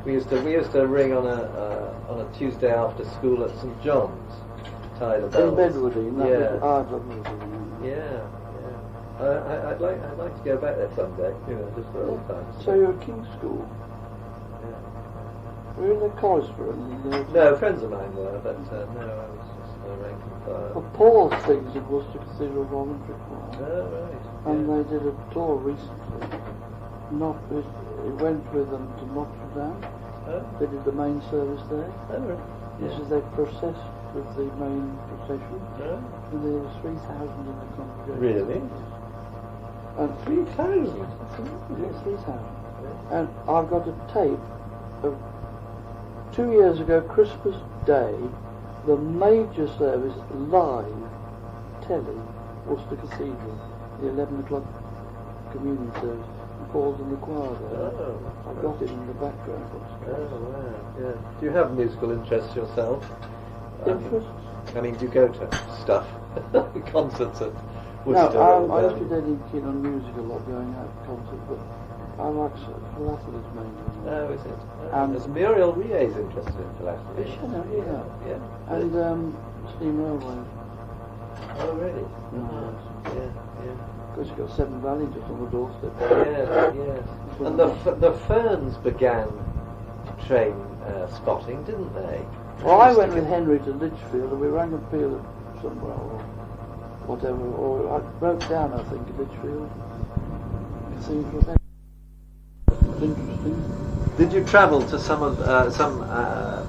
We used to ring on a Tuesday after school at St John's, tie the bells. In Bedwardine. Yeah. Yeah. I'd like to go back there someday, just for old times. So you're at King's School? Yeah. Were you in the chorus for it? No, friends of mine were, but no, I was just rank and file. Well, Paul's things in Worcester Cathedral Voluntary Choir. Oh, right. And they did a tour recently. It went with them to Notre Dame. Oh. They did the main service there. Oh, right. This is their process with the main procession. Oh. And there was 3,000 in the congregation. Really? And 3,000? Yes, 3,000. And I've got a tape of 2 years ago, Christmas Day, the major service live, telly, Worcester Cathedral, the 11 o'clock communion service. Paul's in the choir there. Oh. I've got it in the background. Oh, wow. Yeah. Do you have musical interests yourself? Interests? I mean, do you go to stuff? Concerts at No, Worcester? I used to be dead keen on music a lot, going out to concerts, but I like philately's mainly. Oh, is it? And there's Muriel Rie's interested in philately. Is she? No, Yeah. And steam railways. Oh, really? Yes. Yeah. Because you've got Seven Valley just on the doorstep. Yes. And the Ferns began train spotting, didn't they? Well, I went with Henry to Lichfield and we rang a peal somewhere or whatever, or I broke down, I think, at Lichfield. Cathedral there. It's interesting. Did you travel to some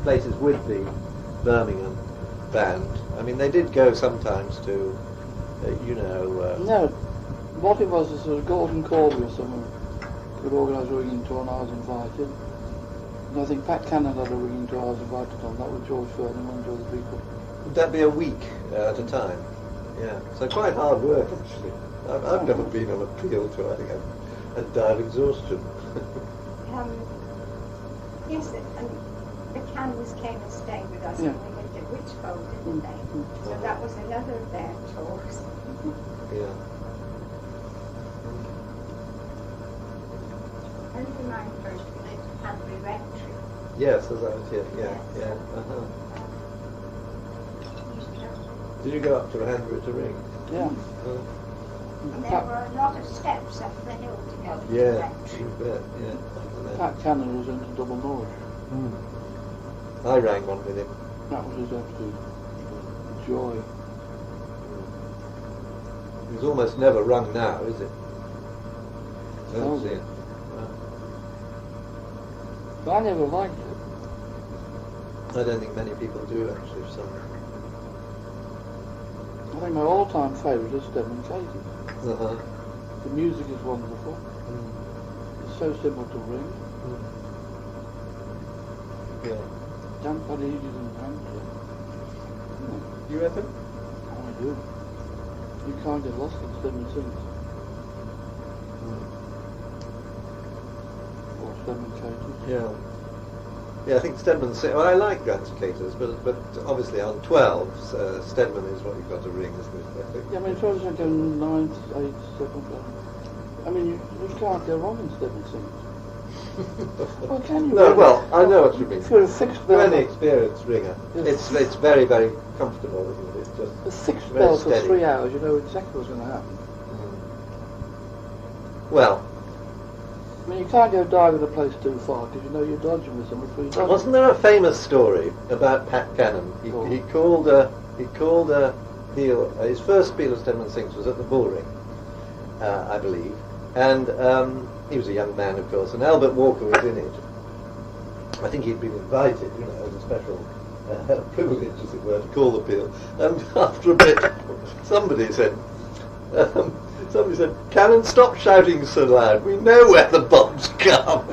places with the Birmingham band? I mean, they did go sometimes to, No, what it was is Gordon Corby or someone could organise a ringing tour and I was invited. And I think Pat Cannon had a ringing tour I was invited on, that with George Ferdinand and other people. Would that be a week at a time? Yeah, so quite hard work actually. I've never been on a field tour. I think I'd die of exhaustion. Yes, and the Cannons came and stayed with us when we went to Whichfold, didn't they? So that was another of their tours. Yeah. And when I first went to Canterbury Rectory. Yes, as I was here. Yeah, yeah. Uh-huh. Did you go up to Hanbury to ring? Yeah. And there were a lot of steps up the hill to go to the Yeah, rectory. you bet. Yeah. Pat Cannon was into Double Norwich. I rang one with him. That was his absolute joy. He's almost never rung now, is it? I don't No. see it. But I never liked it. I don't think many people do actually. For some. I think my all-time favourite is Stedman Katie. Uh-huh. The music is wonderful. It's so simple to ring. Yeah. Damn bloody easy to ring. You reckon? I do. You can't get lost in Stedman Sings. Or Stedman Katie. Yeah. Yeah, I think Stedman. Well, I like Grancicators, but obviously on 12s, Stedman is what you've got to ring, isn't it? I think. Yeah, I mean, 12 second, 9th, 8th, 7th. I mean, you can't go wrong in Stedman Sings. Well, can you? No, really? well, I know what you mean. If you're a fixed For bell, any experienced ringer, Yes. it's very, very comfortable, isn't it? It's just a sixth very bell for steady. 3 hours, you know exactly what's going to happen. Well, I mean, you can't go diving a place too far because you know you're dodging with someone before you dodge. wasn't there a famous story about Pat Cannon? He called a peal. His first peal of Stedman Sings was at the Bullring, I believe, and he was a young man, of course, and Albert Walker was in it. I think he'd been invited, as a special privilege, as it were, to call the peal. And after a bit, somebody said, "Cannon, stop shouting so loud. We know where the bombs come."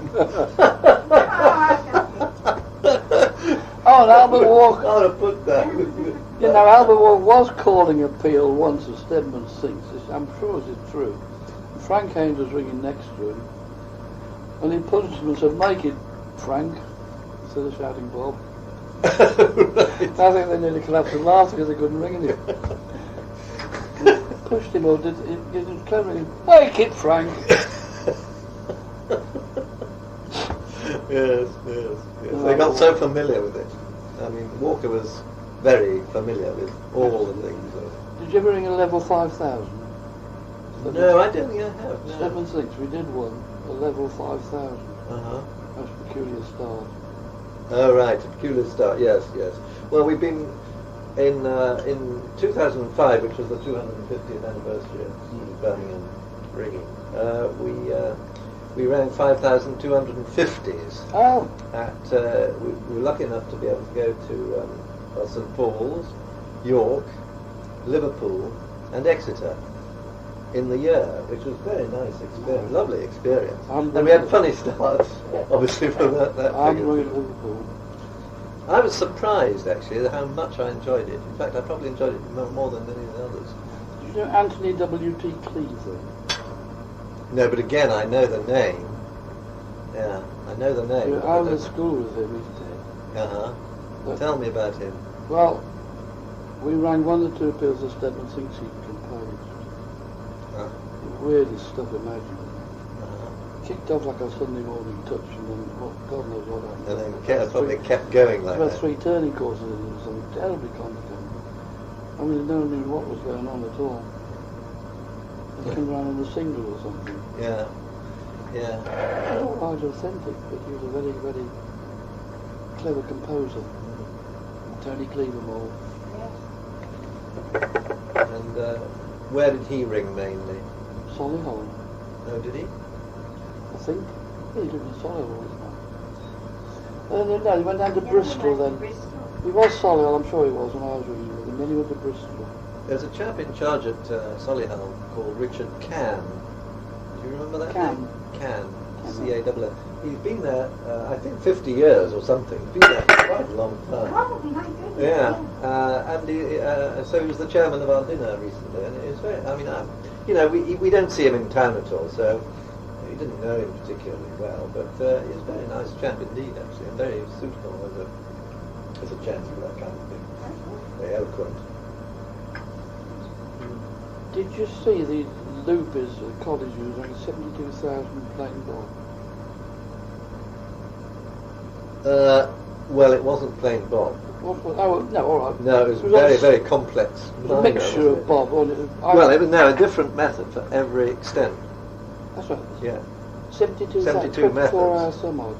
Oh, and Albert Walker. How to put that? You know, Albert Walker was calling a peal once at Stedman Sings. I'm sure it's true. Frank Haynes was ringing next to him, and he punched him and said, "Make it, Frank," instead of shouting Bob. Right. I think they nearly collapsed and laughed because they couldn't ring him. Pushed him or did cleverly, "Make it, Frank." Yes. They got so familiar with it. I mean, Walker was very familiar with all the things. Did you ever ring a level 5000? No, I don't think I have. No. Stedman Sings, we did one, a level 5000. Uh-huh. Most peculiar start. Oh, right, a peculiar start. Yes. Well, we've been in 2005, which was the 250th anniversary of Birmingham ringing. We ran 5,250s. Oh. We were lucky enough to be able to go to St Paul's, York, Liverpool, and Exeter in the year, which was a very nice experience, lovely experience. And we had funny starts, obviously, for that I'm figure. ringing Liverpool. I was surprised, actually, at how much I enjoyed it. In fact, I probably enjoyed it more than many of the others. Did you know Anthony W.T. Cleaver? No, but again, I know the name. Yeah, I know the name. Yeah, I was at school with him, he's dead. Uh-huh. Tell me about him. Well, we rang 1 or 2 peals of Stedman Sings he composed. The weirdest stuff imaginable. Kicked off like a Sunday morning touch, and then God knows what happened. And then probably kept going like about that. 3 turning courses and something terribly complicated. I mean, no one knew what was going on at all. They came around on a single or something. Yeah. Not quite authentic, but he was a very, very clever composer. Tony Cleavermore. Yes. And where did he ring mainly? Solihull, Oh, did he? I think. Yeah, he lived in Solihull, isn't he? No, he went down to Yeah, Bristol he went then. to Bristol. He was Solihull, I'm sure he was when I was reading with him. Then he went to Bristol. There's a chap in charge at Solihull called Richard Cann. Do you remember that Cann. name? Cann. Cann. C-A-N-N. He's been there, I think, 50 years or something. He's been there for quite a long time. Oh, my goodness. Yeah, and so he was the chairman of our dinner recently, and it was very. I mean, you know, we don't see him in town at all, so we didn't know him particularly well, but he's a very nice chap indeed, actually, and very suitable as a chance for that kind of thing. Very eloquent. Did you see the Loopies at college using only 72,000 plain bob? Well, it wasn't plain Bob. What was, oh, no, all right. No, it was It was very, also- very complex. It was a minor, mixture wasn't of it? bob. Wasn't it? Well, it was a different method for every extent. That's right. Yeah. 72,000, 72 24 methods. hours some odd.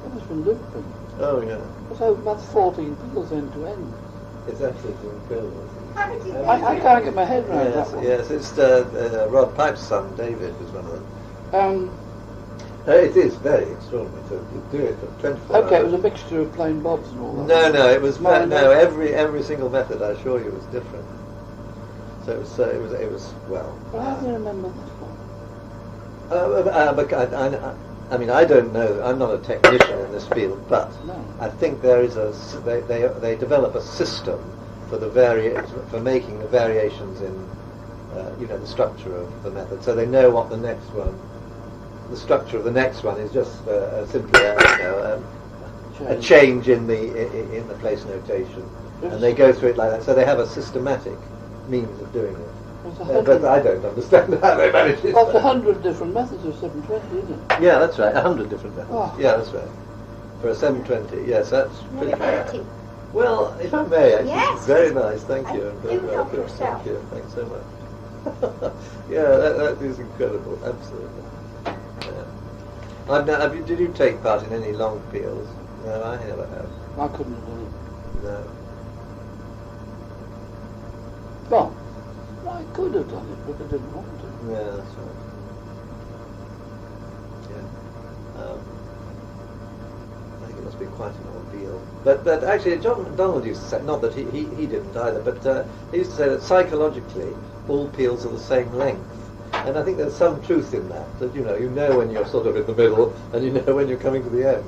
That was from looping. Oh yeah, So that's 14 fiddles end to end. it's absolutely incredible. How did you I can't get my head around Yes, that one. yes, it's Rod Pipe's son, David, was one of them. It is very extraordinary to do it for 24 Okay, it hours. was a mixture of plain bobs and all that. No, it was Minor. no. Every single method, I assure you, was different. So it was well. But how do you remember this one? But I mean, I don't know. I'm not a technician in this field, but No. I think there is they develop a system for for making the variations in the structure of the method. So they know what the next one. The structure of the next one is just simply a change in the place notation, and they go through it like that. So they have a systematic means of doing it. But I don't understand how they manage it. Well, it's 100 different methods of 720, isn't it? Yeah, that's right. 100 different methods. Oh. Yeah, that's right. For a 720, yes, that's pretty good. University. Well, if I may, actually, Yes. very nice. Thank you. And Very do help welcome. yourself. Thank you. Thanks so much. Yeah, that is incredible. Absolutely. Yeah. Did you take part in any long peels? No, I never have. I couldn't have done it. No. Well, I could have done it, but I didn't want to. Yeah, that's right. Yeah. I think it must be quite an ordeal. But actually, John Donald used to say, not that he didn't either, but he used to say that psychologically all peels are the same length. And I think there's some truth in that you know when you're sort of in the middle, and you know when you're coming to the end,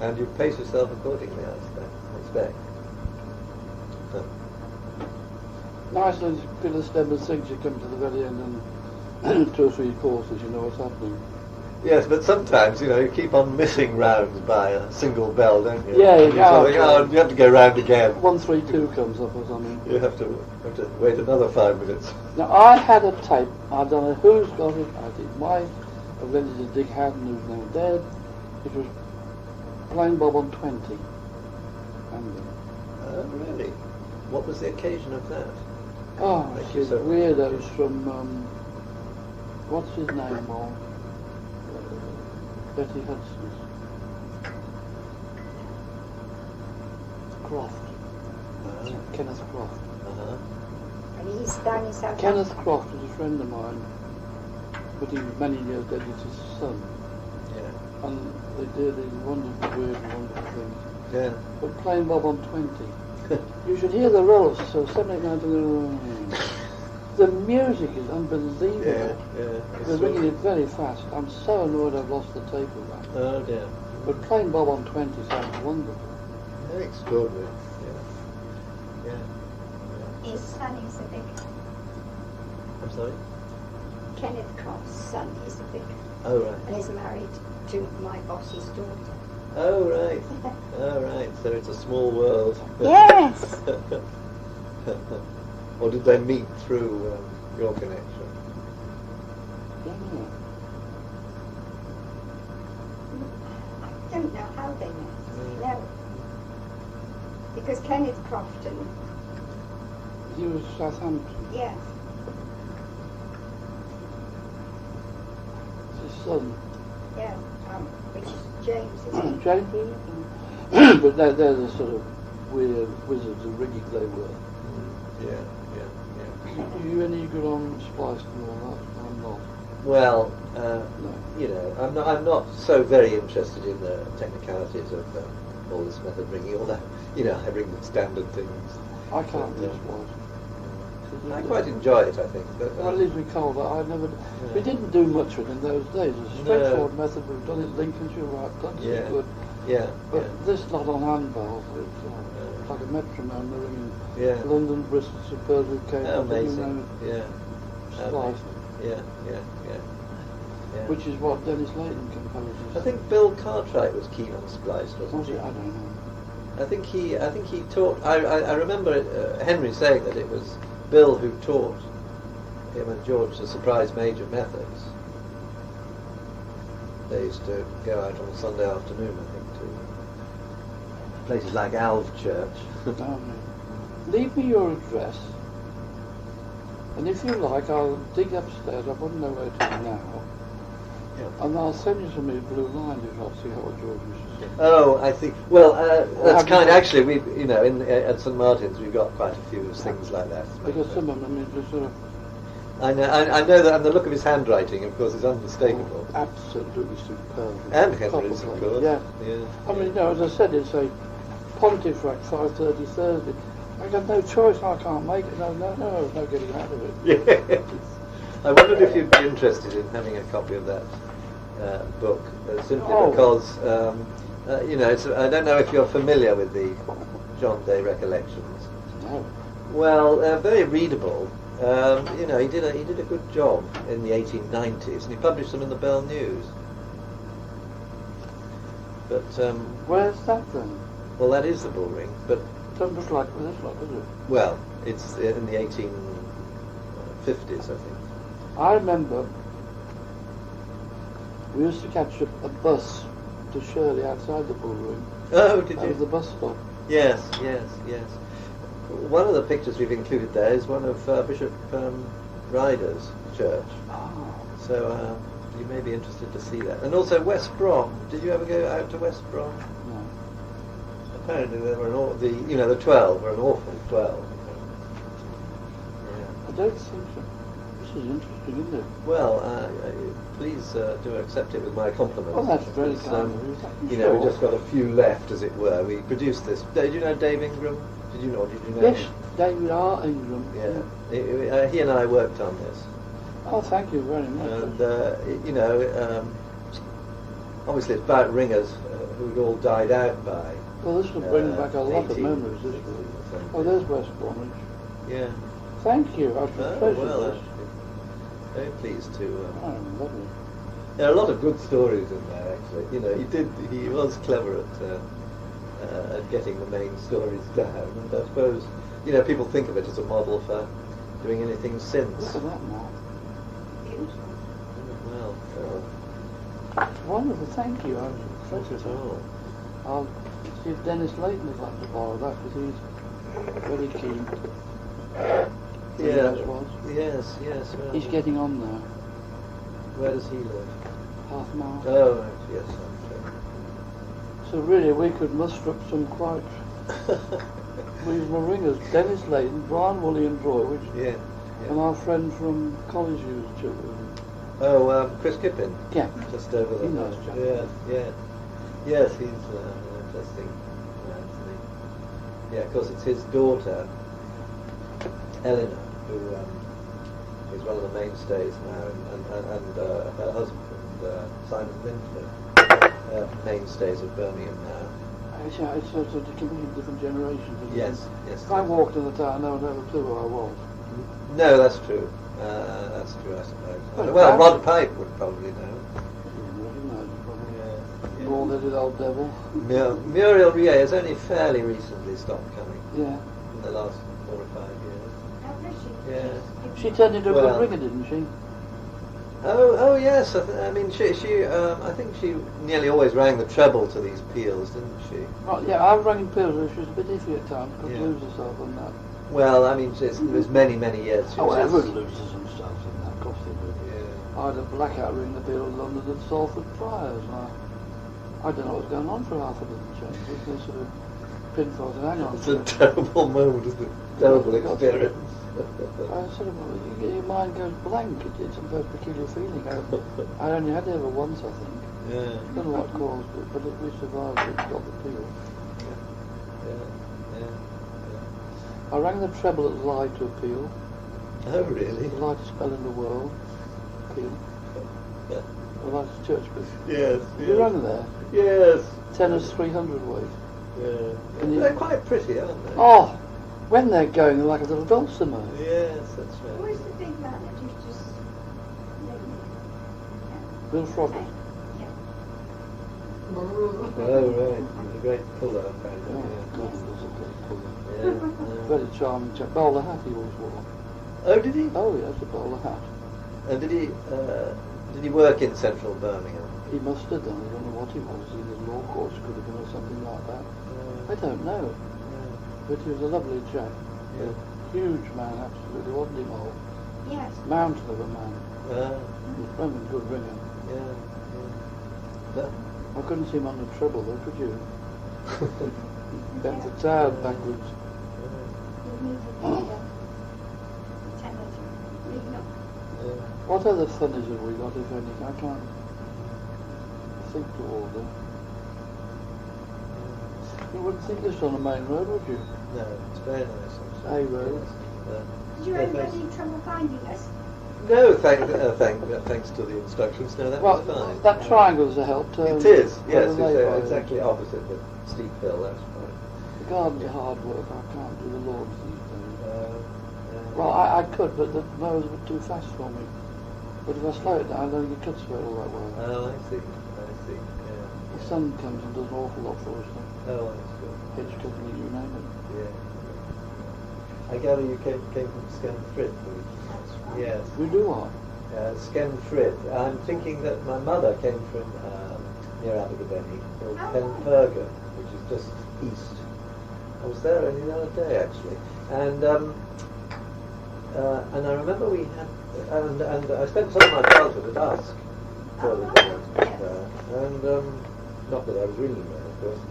and you pace yourself accordingly, I expect. Nice little bit of stem and things, you come to the very end and 2 or 3 courses, you know what's happening. Yes, but sometimes, you keep on missing rounds by a single bell, don't you? Yeah, And you sort of think, okay. you have to go round again. 132 comes up or something. You have to wait another 5 minutes. Now, I had a tape, I don't know who's got it, I did wife, I've lent it to Dick Haddon, who's now dead. It was Plain Bob on 20. Oh, really? What was the occasion of that? Oh, Thank you it's so much. weirdos from, what's his name, Betty Hudson's. Croft. Kenneth Croft. Uh-huh. And he's down in South Kenneth Croft was a friend of mine, but he was many years dead with his son. Yeah. And they did these wonderful, weird and wonderful things. Yeah. But Plain Bob on 20. You should hear the rolls, so 79 to the music is unbelievable. Yeah. They're ringing it very fast. I'm so annoyed I've lost the tape of that. Oh, dear. But Plain Bob on 20 sounds wonderful. Very extraordinary. Yeah. His son is a vicar. I'm sorry? Kenneth Croft's son is a vicar. Oh, right. And is married to my boss's daughter. Oh, right. Oh, right. So it's a small world. Yes. Or did they meet through your connection? I don't know how they met. No. Because Kenneth Croft and He was Southampton. yes. His son. Yeah. Which is James, isn't it? James, but they're the sort of weird wizards of rigging they were. Yeah. Are you any good on spliced and all that? I'm not. Well, No. you know, I'm not so very interested in the technicalities of all this method ringing. All that, you know, I ring the standard things. I can't do But, spliced. I quite enjoy it, I think. But, Well, it leaves me cold. We didn't do much of it in those days. It's a straightforward method. We've done it in Lincolnshire, right? Done Yeah. good. Yeah. But this lot on handbells, it's like a metronome. They're ringing Yeah. London, Bristol, Superbly, Cape, Amazing. Yeah. spliced, Yeah. which is what Dennis Layton composes. I think Bill Cartwright was keen on spliced, wasn't Was he? it? I don't know. I think he taught. I remember Henry saying that it was Bill who taught him and George the surprise major methods. They used to go out on a Sunday afternoon, I think, to places like Alve Church. Leave me your address, and if you like, I'll dig upstairs. I wouldn't know where to now. Yeah. And I'll send you some of these blue lines if I'll see how George used to say. Oh, I think. Well, that's have you kind. got- Actually, we, you know, at St Martin's, we've got quite a few things like that. Because some of them is just sort of I know that, and the look of his handwriting, of course, is unmistakable. absolutely superb. And Henry's, of Copperplate. course. Yeah. Yeah. I mean, as I said, it's a Pontefract 5:30 Thursday. I got no choice. I can't make it. No, no getting out of it. Yes. I wondered if you'd be interested in having a copy of that book, simply because, you know, I don't know if you're familiar with the John Day Recollections. No. Well, very readable. You know, he did a good job in the 1890s, and he published them in the Bell News. But Where's that then? well, that is the Bull Ring. But Doesn't look like this lot, does it? well, it's in the 1850s, I think. I remember we used to catch a bus to Shirley outside the Bull Ring. Oh, did That was the you? bus stop. Yes. One of the pictures we've included there is one of Bishop Ryder's church. Ah. So you may be interested to see that. And also West Brom. Did you ever go out to West Brom? No. Apparently they were the 12 were an awful 12. I don't think so. This is interesting, isn't it? Well, please do accept it with my compliments. Oh, that's very because, kind of you. You know, we've just got a few left, as it were. We produced this. Did you know Dave Ingram? Did you know Yes, him? David R. Ingram. Yeah. He and I worked on this. Oh, thank you very much. And, you know, obviously it's about ringers who'd all died out by. Well, this will bring back a lot of 18, memories, this will. 16 or something. Oh, there's West Bromwich. Yeah. Thank you. I should Oh, treasure well, this. very pleased to. Oh, lovely. There are a lot of good stories in there, actually. You know, he was clever at getting the main stories down, and I suppose, you know, people think of it as a model for doing anything since. Look at that now. Well, Wonderful, thank you. I should not treasure at that. all. I'll see if Dennis Layton would like to borrow that, because he's very keen. He Yeah. always was. Yes. Well, He's getting on now. Where does he live? Half a mile. Oh, right, yes, I'm So really, we could muster up some quite sure. reasonable ringers. Dennis Layton, Brian Woolley and Droitwich, Yeah. and our friend from college used to. Oh, Chris Kippin. Yeah. Just over there. He knows Jack. Yeah. Yes, he's an interesting man, isn't he? Yeah, of course, it's his daughter, Eleanor, who is one of the mainstays now, and her husband, Simon Lindley, mainstays of Birmingham now. It's a completely different generation. Isn't Yes. it? If I walked in the town, no one would have a clue who I was. No, that's true. That's true, I suppose. Well, Well, perhaps- Rod Pipe would probably know. Yeah. Bald-headed old devil. Muriel Rie has only fairly recently stopped coming, Yeah. in the last 4 or 5 years. Yeah. She turned into a Well- good ringer, didn't she? Oh yes. I mean, she I think she nearly always rang the treble to these peals, didn't she? Right, yeah, I rang in Pilsner. She was a bit iffy at times, could Yeah. lose herself on that. Well, I mean, it was many years. She Oh, was everyone loses themselves in that, of course they do. Yeah. I had a blackout ring the Peel in London at Salford Friars, and I don't know what's going on for half a dozen changes. They sort of pinfall and hang on. It's a terrible moment, isn't it? Terrible experience. I sort of, your mind goes blank. It's a very peculiar feeling. I only had it ever once, I think. Yeah. I don't know what caused it, but we survived it. Got the peel. Yeah. I rang the treble at Light to appeal. Oh, really? The lightest spell in the world. Appeal. Yeah. The lightest church bell. Yes. You rang there. Yes. Tenors 300 weight. Yeah. And They're quite pretty, aren't they? Oh, when they're going, they're like a little dulcimer. Yes, that's right. Who is the big man that you just Bill Frogger. Oh, right. He's a great puller, Oh, apparently. God, he was a great puller. Yeah. Very charming chap. Bowler hat he always wore. Oh, did he? Oh, yes, a bowler hat. And did he work in central Birmingham? He must have done. I don't know what he was. Either law course could have been or something like that. I don't know. But he was a lovely chap. Yeah. Huge man, absolutely, wasn't he, Mole? Yes. Mountain of a man. He was a good ringer. Yeah. I couldn't see him on the treble though, could you? Bent the tower backwards. You need to be the tenor to lean up. What other funnies have we got, if any? I can't think to order. You wouldn't think this on a main road, would you? No, it's very nice. A road. Did you ever have any trouble finding us? No, thanks to the instructions. No, that Well, was fine. that triangle's a help to... It is, yes, turn the lay-by. it's exactly opposite the steep hill, that's fine. The garden's hard work, I can't do the lawns these days. Yeah. Well, I could, but the mower's a bit too fast for me. But if I slow it down, then you cut straight all that way. Oh, I see, yeah. The sun comes and does an awful lot for us then. Oh, that's good. Hedge cutting, you name it. Yeah. I gather you came from Skenfrit. That's right. Yes. We do what? Skenfrit. I'm thinking that my mother came from near Abergavenny, called Oh. Penferga, which is just east. I was there only the other day, actually, and I remember we had, and I spent some of my childhood at Usk, further down, and not that I was reading there, of course.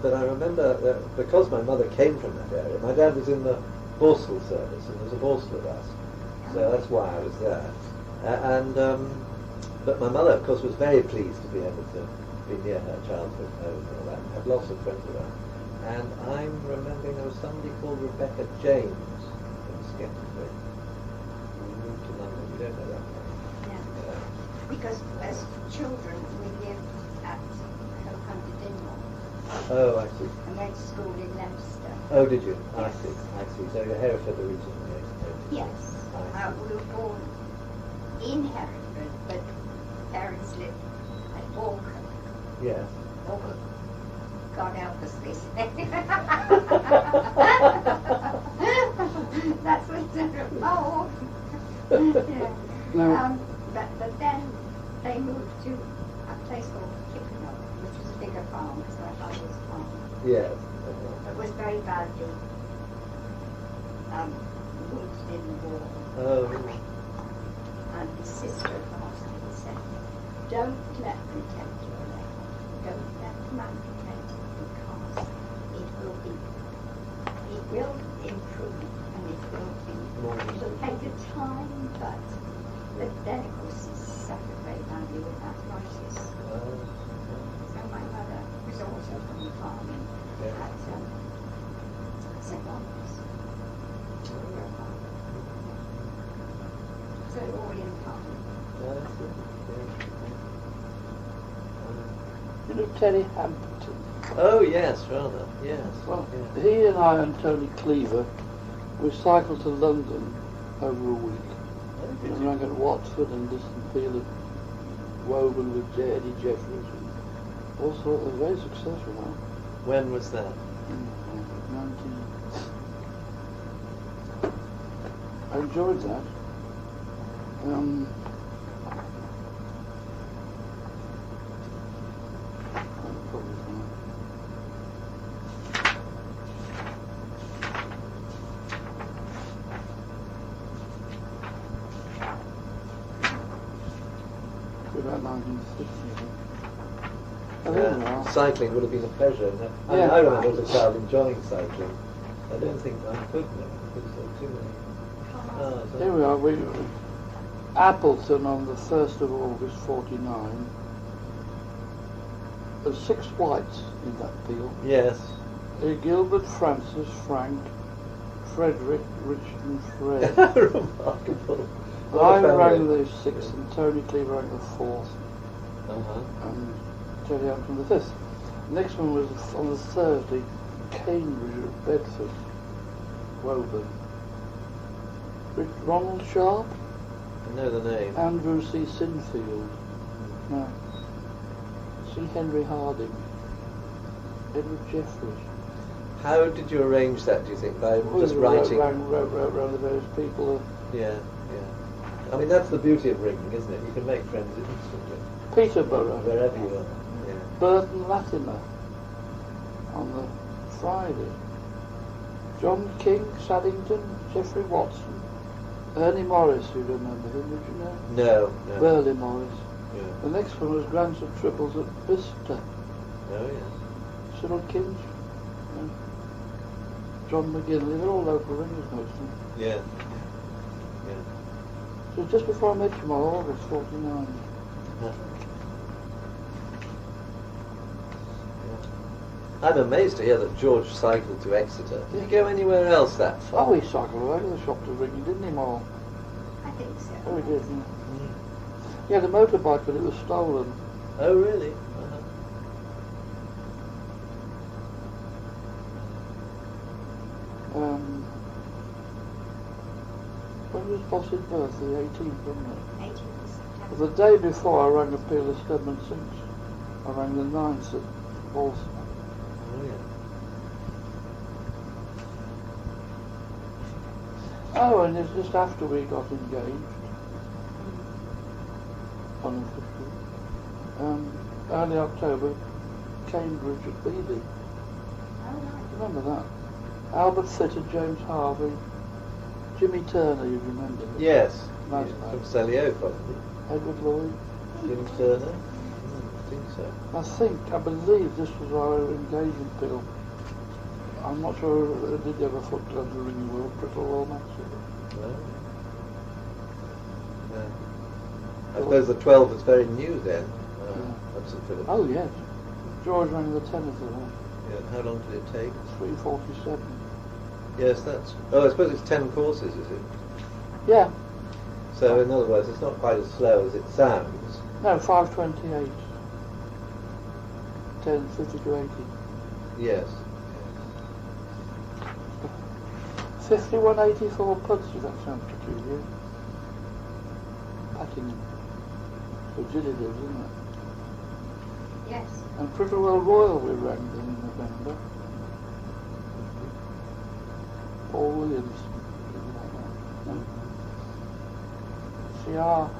But I remember that because my mother came from that area, my dad was in the Borstal service, and there was a Borstal at Usk, so that's why I was there. But my mother, of course, was very pleased to be able to be near her childhood home and all that, had lots of friends around. And I'm remembering there was somebody called Rebecca James from Skenford. We moved to London, you don't know that one? Yeah. Because as children we lived at Under Dinmore Oh, I see. and went to school in Leicester. Oh, did you? Yes. I see. So you're Hereford originally, I suppose. Yes. We were born in Hereford, but parents lived at Walker. Yes. Walker. God help us, they say. That's what they're oh. Yeah. No. But then they moved to a place called Kippenham, which was a bigger farm because my father's farm. Yes. It was very badly wounded in the war. Oh. And his sister at the hospital said, don't let them take your leg. Don't let them amputate it because it will improve and it will take the time, but then of course it suffered very badly with arthritis. So my mother was also from the farming at St. Lawrence. So all in farming. You know Terry Hampton? Oh, yes, rather. Yes. Well, yes. he and I and Tony Cleaver, we cycled to London over a week. And rang at Watford and listened to Field Woven with Eddie Jeffries and all sorts of very successful, huh? When was that? 19. I enjoyed that. About 1960, I think. cycling would have been a pleasure. And, I mean, Yeah. I remember as a child enjoying cycling. I don't think I could now because there are too many cars. Here we are, Appleton on the 1st of August 49. There's 6 whites in that field. Yes. Gilbert, Francis, Frank, Frederick, Richard and Fred. Remarkable. I rang the 6th and Tony Cleaver rang the 4th and Terry Hampton the 5th. The next one was on the Thursday, Cambridge at Bedford, Woburn. Ronald Sharp, I know the name. Andrew C. Sinfield, no. C. Henry Harding, Edward Jeffreys. How did you arrange that, do you think? By just We writing? Rang the various people. Yeah. I mean, that's the beauty of ringing, isn't it? You can make friends instantly. Peterborough, Wherever you are. Yeah. Burton Latimer on the Friday. John King, Saddington, Geoffrey Watson, Ernie Morris, you remember him, would you know? No. Burley Morris. Yeah. The next one was Grants of Triples at Bicester. Oh, yeah. Cyril Kinch, John McGinley, they're all local ringers mostly. Yeah. So just before I met you, August 49. I'm amazed to hear that George cycled to Exeter. Did he go anywhere else that far? Oh, he cycled away to the shop to ring, didn't he, Mal? I think so. Oh, he did, yeah. He had a motorbike, but it was stolen. Oh, really? When was Boss's birthday? The 18th, wasn't it? 18th of September. The day before I rang a peal of Stedman Sinks. I rang the 9th at Walsall. Oh, yeah. Oh, and it's just after we got engaged. Unofficially. Early October, Cambridge at Beebe. Oh, right. Remember that? Albert Fitter, James Harvey, Jimmy Turner, you remember him? Yes. Nice From man. Celio, probably. Edward Lloyd. Jim Turner? I think so. I believe this was our engagement bill. I'm not sure did you ever foot gloves or ring well, Brittle well matches. No. I suppose the 12 was very new then. Hudson Phillips. Oh yes. George rang the 10th of that. Yeah. How long did it take? 3:47. Yes, that's... Oh, I suppose it's 10 courses, is it? Yeah. So, in other words, it's not quite as slow as it sounds. No, 5:28. 10:50 to 80. Yes. 5184 Pudsey, that sounds peculiar. Patting Virginia, isn't it? Yes. And Prittlewell Royal we rang them in November. Paul Williams. See, our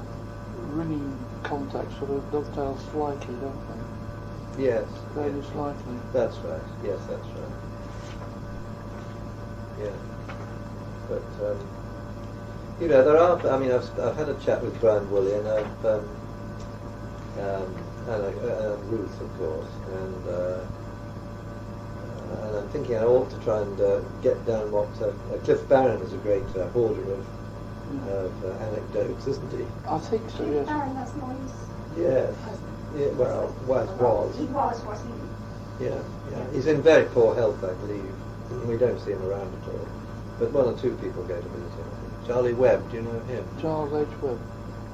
ringing contacts sort of dovetail slightly, don't they? Yes. Very slightly. That's right. Yes, that's right. Yeah. But, you know, there are... I mean, I've had a chat with Brian Woolley and and Ruth, of course, and I'm thinking I ought to try and get down what Cliff Barron is a great hoarder of anecdotes, isn't he? I think so, yes. That's Molly's Yes. Yeah, well, was. He wasn't he? Yeah. He's in very poor health, I believe. We don't see him around at all. But one or two people go to visit him. Charlie Webb, do you know him? Charles H. Webb.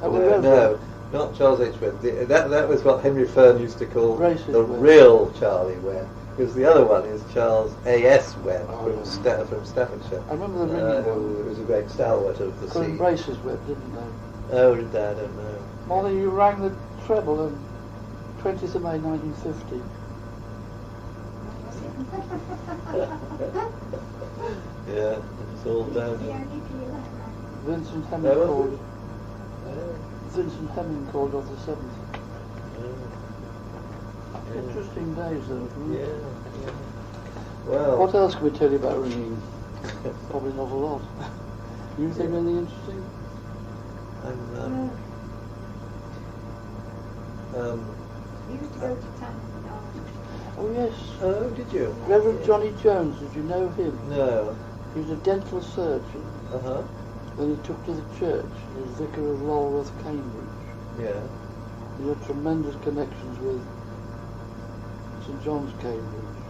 No, not Charles H. Webb. That was what Henry Fern used to call Racist the Webb. real Charlie Webb. Because the other one is Charles A.S. Webb from Staffordshire. I remember the ringing who one. was a great stalwart of the Called sea. Braces Webb, didn't they? Oh, did that? I don't know. Molly, you rang the treble on 20th of May 1950. Yeah, it's all down here. Vincent No, Hemming was called. it? Vincent Hemming called on the 7th. Yeah. Interesting days, though. Yeah. Well. What else can we tell you about ringing? Probably not a lot. You think anything interesting? We used to go to town. Oh yes. Oh, did you? Reverend Johnny Jones, did you know him? No. He was a dental surgeon. Uh-huh. Then he took to the church. He was vicar of Lulworth, Cambridge. Yeah. He had tremendous connections with St John's, Cambridge.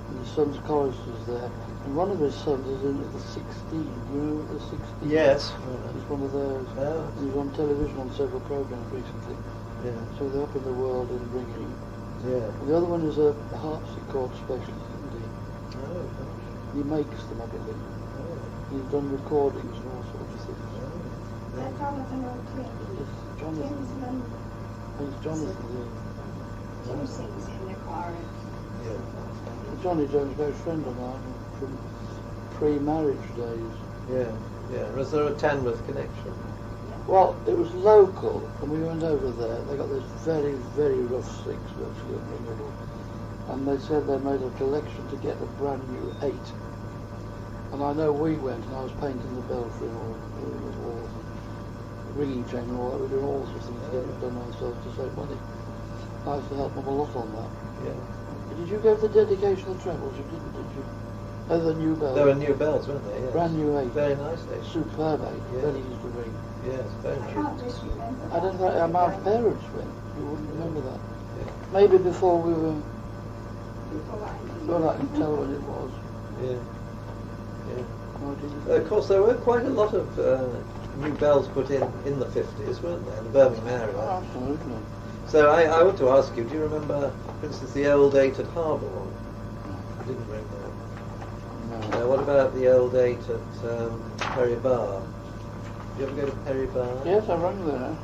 And his son's choristers there. And one of his sons is in the 16. Do you know the 16? Yes. He's one of those. Oh. He was on television on several programs recently. Yeah. So they're up in the world in ringing. Yeah. And the other one is a harpsichord specialist, isn't he? Oh, gosh. He makes them, I believe. Oh. He's done recordings and all sorts of things. That's Jonathan O'Cliffe. Yes, Jonathan. Kinsman. He's Jonathan, Tim sings in the choir. Yeah. Johnny Jones, a very friend of mine from pre-marriage days. Yeah. Yeah. Was there a Tamworth connection? Well, it was local, and we went over there. They got this very, very rough six, virtually unringable. And they said they made a collection to get a brand new 8. And I know we went, and I was painting the belfry and all the walls, and ringing chain and all that. We were doing all sorts of things to get it done ourselves to save money. I used to help them a lot on that. Yeah. Did you go to the dedication of the trebles? You didn't, did you? Oh, the new bells. There were new bells, weren't there? Yes. Brand new 8. Very nice, they. Superb 8. Yeah. Very easy to ring. Yes, very I new. can't just remember. I don't think our parents went. You wouldn't remember that. Yeah. Maybe before we were. Before I knew. Well, I can tell when it was. Yeah. Yeah. Oh, did you? Of course, there were quite a lot of new bells put in the 50s, weren't there? In the Birmingham area. Oh, absolutely. So I want to ask you, do you remember, for instance, the old 8 at Harbour one? I didn't ring that. No. What about the old 8 at Perry Bar? Did you ever go to Perry Bar? Yes, I rang there.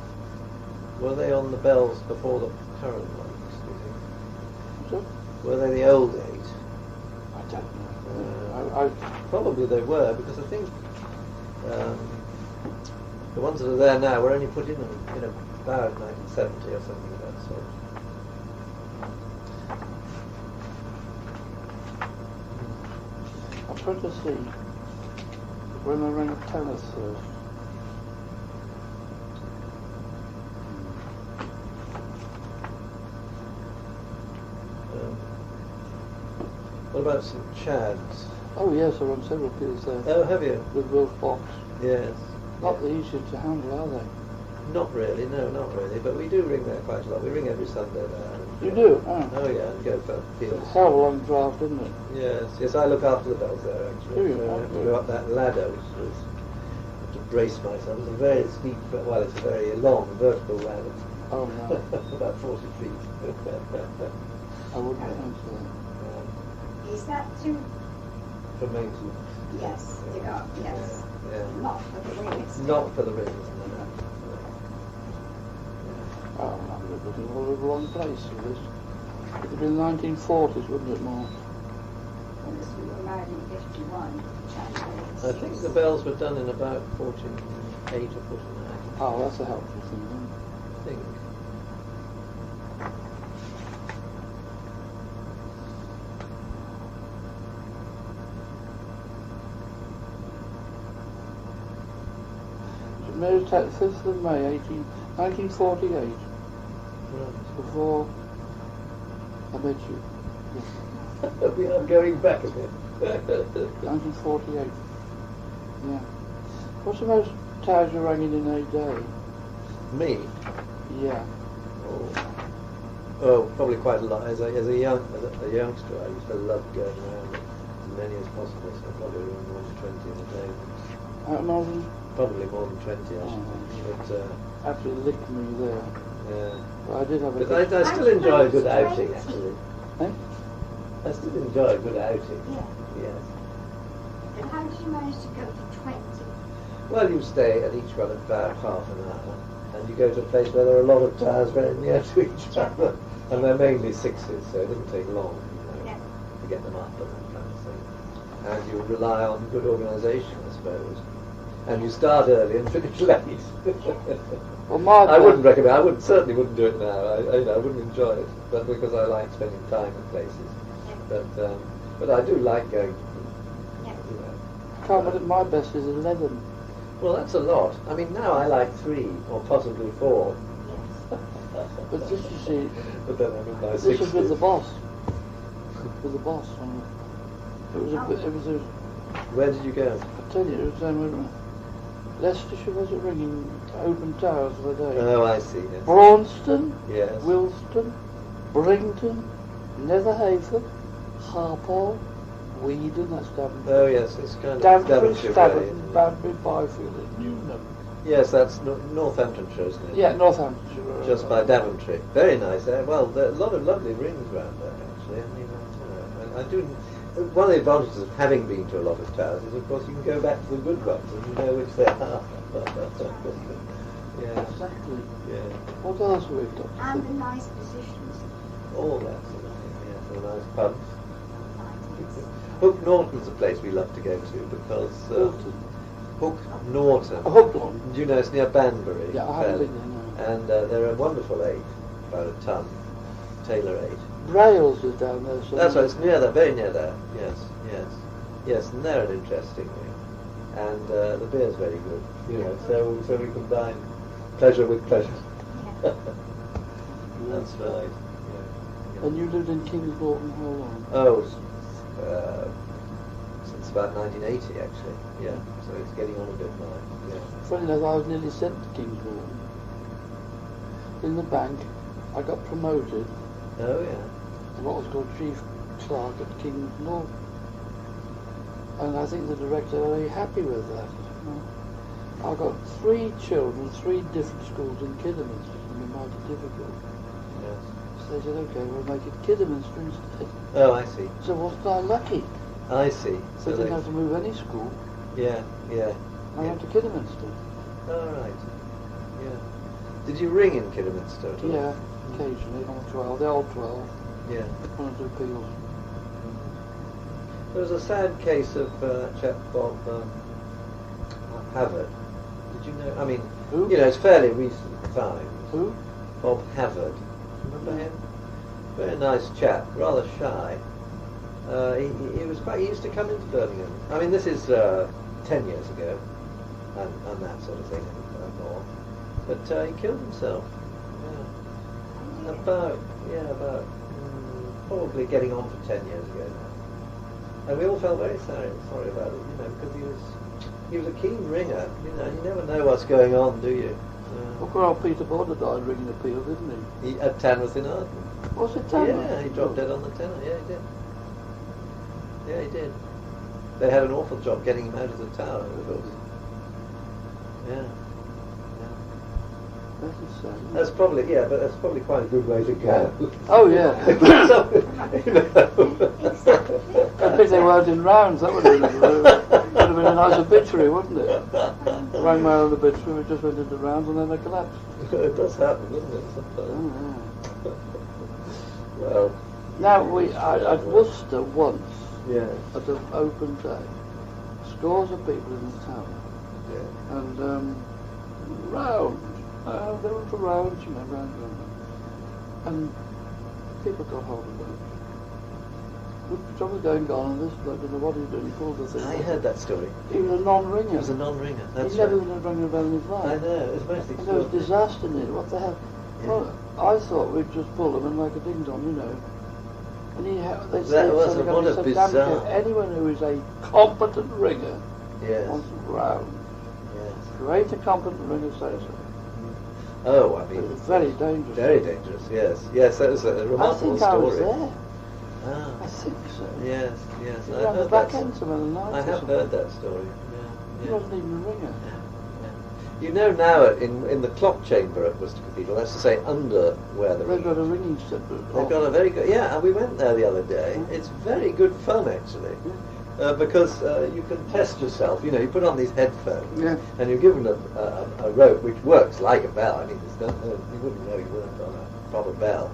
Were they on the bells before the current ones, do you think? So, Were they the old 8? I don't know. Probably they were, because I think the ones that are there now were only put in about 1970 or something of that sort. I'm trying to see when I rang tennis first. What about St Chad's? Oh yes, I run several peals there. Oh, have you? With Wolf Box. Yes. Not the easiest to handle, are they? Not really, no, not really. But we do ring there quite a lot. We ring every Sunday there. You do? Oh. Oh yeah, and go for It's peals. a hell of a long draft, isn't it? Yes, yes, I look after the bells there actually. Do you? So I Oh, have to good. go up that ladder, which was I have to brace myself. It's a very steep, well, it's a very long vertical ladder. Oh no, About 40 feet. I wouldn't fancy that. Is that too? For maintenance. Yes, to go up, yes. Yeah. Not for the rings. Not for the rings, no. Oh, I'm looking all over the wrong place for this. It would have been the 1940s, wouldn't it, more? Unless we were married in 51. I think the bells were done in about 48 or 49. Oh, that's a helpful thing, then. I think. Mary's 5th of May, 1948, Right. before I met you. Yes, We are going back a bit. 1948. Yeah. What's the most times you rang in a day? Me? Yeah. Oh, probably quite a lot. As a youngster, I used to love going around as many as possible, so probably around more than 20 in a day. More than Probably more than 20, I Oh, should think. absolutely licked me there. Yeah. But I did have a But I still enjoy a good outing, actually. Eh? I still enjoy a good outing. Yeah. Yes. And how did you manage to go to 20? Well, you stay at each one about half an hour, and you go to a place where there are a lot of towers very near to each other, and they're mainly 6s, so it doesn't take long, Yeah. to get them up and that kind of thing. And you rely on good organisation, I suppose. And you start early and finish late. Well, I certainly wouldn't do it now. I wouldn't enjoy it, but because I like spending time in places. But I do like going. Yeah. Can't believe my best is 11. Well, that's a lot. I mean, now I like 3 or possibly 4. Yes. But this, you see, But then I'm in my this was with 60s. the boss. With the boss. It was a, Where did you go? I tell you, it was Leicestershire, was it, ringing open towers the other day. Oh, I see. Yes. Braunston, Yes. Wilston, Brington, Netherhaven, Harpole, Weedon, that's Daventry. Oh, yes, it's kind of Daventry, Daventry way, Stafford, isn't it? Banbury, Byfield, and Newnham. Yes, that's Northamptonshire, isn't it? Yeah, Northamptonshire. Just by Daventry. Very nice. Well, there are a lot of lovely rings around there, actually. I mean, I do. One of the advantages of having been to a lot of towns is, of course, you can go back to the good ones and you know which they are. Yeah. Exactly. Yeah. What else have we got? And the nice positions. All that sort of thing. Yeah. The nice pubs. Like Hook Norton's a place we love to go to because Wilton. Hook Norton. Oh, Hooklong. Do you know it's near Banbury? Yeah, I haven't been there, no. And they're a wonderful 8, about a ton. Taylor 8. Rails is down there. So That's right, it's near there, very near there. Yes, yes. Yes, and they're an interesting ring. And the beer's very good, you know, so we combine pleasure with pleasure. Yeah. That's right. Yeah. And you lived in Kings Norton how long? Oh, since about 1980 actually, yeah. So it's getting on a bit now, yeah. Funny enough, I was nearly sent to Kings Norton. In the bank, I got promoted Oh, yeah. to what was called Chief Clerk at Kings Norton. And I think the director was very happy with that. I got 3 children, 3 different schools in Kidderminster. It would be mighty difficult. Yes. So they said, okay, we'll make it Kidderminster instead. Oh, I see. So wasn't I lucky? I see. So I didn't have to move any school. Yeah, yeah. I went to Kidderminster. All right. Yeah. Did you ring in Kidderminster at all? Yeah, occasionally on 12, the old 12, Yeah. one or two appeals. There was a sad case of chap Bob Havard. Did you know? I mean, Who? you know, it's fairly recent times. Who? Bob Havard. Remember him? Very nice chap, rather shy. He was quite. He used to come into Birmingham. I mean, this is 10 years ago, and that sort of thing, and more. But he killed himself. Yeah. About probably getting on for 10 years ago now. And we all felt very sorry about it, you know, because he was a keen ringer. You know, you never know what's going on, do you? Look where old Peter Border died ringing appeal, didn't he? At Tamworth in Arden. Was it Tamworth? Yeah, he dropped dead on the tenor. Yeah, he did. Yeah, he did. They had an awful job getting him out of the tower, of course. Yeah. That is sad. That's probably but that's probably quite a good way to go. Oh yeah. So, you know. I think they weren't in rounds. That would have been a nice obituary, wouldn't it? Rang my own obituary, we just went into rounds and then they collapsed. It does happen, doesn't it? Sometimes. Oh, Well. yeah. Now at Worcester once Yeah. at an open day, scores of people in the tower, Yeah. and round. They were for rounds, you know, round. And people got hold of them. The job was going on, and this bloke didn't know what he was doing. He pulled the thing. I heard that story. He was a non-ringer. He was a non-ringer. That's He'd never right. been rung a bell in his life. I know. It was mostly. And there was disaster in it. What the hell? Yeah. Well, I thought we'd just pull them and make a ding-dong, you know. And they That said, was so what a bizarre. anyone who is a competent ringer Yes. wants round. Yes. Create a competent ringer, say so. Oh, I It mean. was very dangerous. Very dangerous. Yes. Yes. That was a I remarkable think I was story. there. Ah. I think so. Yes. Yes. It I was on the heard back that. end some other night. I or have something. heard that story. He Yeah. wasn't even a ringer. You know now in the clock chamber at Worcester Cathedral, that's to say under where the They've got a ring is. ringing set. They've got a very good, and we went there the other day. It's very good fun actually, because you can test yourself. You know, you put on these headphones, Yeah. and you're given a rope which works like a bell. I mean, you wouldn't know you weren't on a proper bell.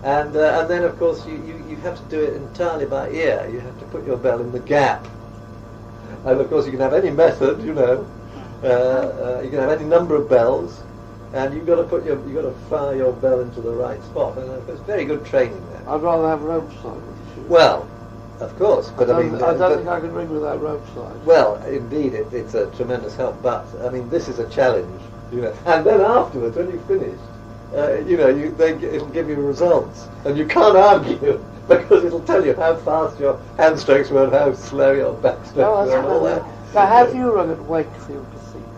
And then of course you have to do it entirely by ear. You have to put your bell in the gap, and of course you can have any method. You know, you can have any number of bells. And you've got to fire your bell into the right spot, and it's very good training there. I'd rather have rope slide. Well, of course, but I mean, I don't think I could ring without rope slide. well, indeed, it's a tremendous help. But I mean, this is a challenge, you know. And then afterwards, when you've finished, it'll give you results, and you can't argue because it'll tell you how fast your hand strokes were and how slow your back strokes were and all that. Now, have you rung at Wakefield Cathedral?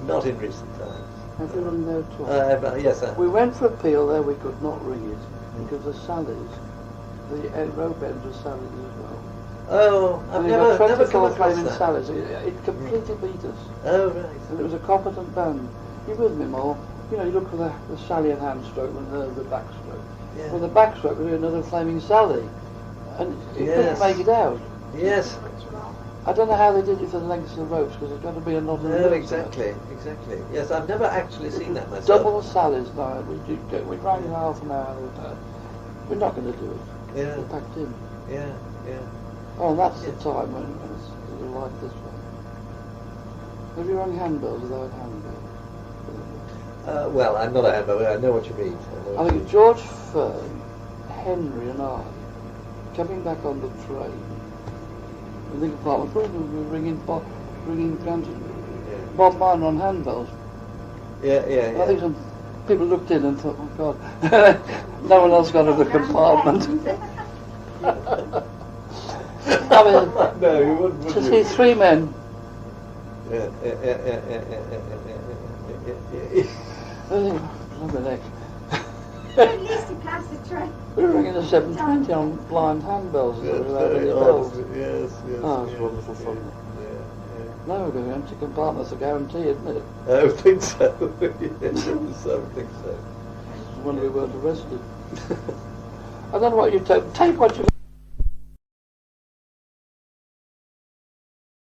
Not in recent times. Have you rung there twice? Yes, I We went for appeal there, we could not ring it because the Sallies, the rope ends were Sallies as well. Oh, I've never come across flaming that. Sallies. It completely beat us. Oh, right. And it was a competent band. You with me, Mo? You look for the Sally and hand stroke and the backstroke. Yeah. Well, the backstroke was another flaming Sally. And you Yes. couldn't make it out. Yes. I don't know how they did it for the length of the ropes because there's got to be a knot in the No, ropes. exactly. Yes, I've never actually seen that myself. Double Sallies now. We rang in half an hour. We're not going to do it. Yeah. We're packed in. Yeah. Oh, and that's the time when it's like this one. Have you rung handbells without handbells? Well, I'm not a handbell, I know what you mean. I think George Fern, Henry and I, coming back on the train, in the compartment, we were ringing Granton. Bob Mine on handbells. Yeah. I think some people looked in and thought, oh God, no one else got in the compartment. I mean, no, you wouldn't, would to you? see three men. Yeah. Blimey neck. At least he passed the train. We were ringing the 720 on blind handbells. Yes, without any very bells. odd. Yes. Oh, it's wonderful fun. Yeah. No, we're going to empty compartments, a guarantee, isn't it? I would think so. Yes, I would think so. When we weren't arrested. I don't know what you take what you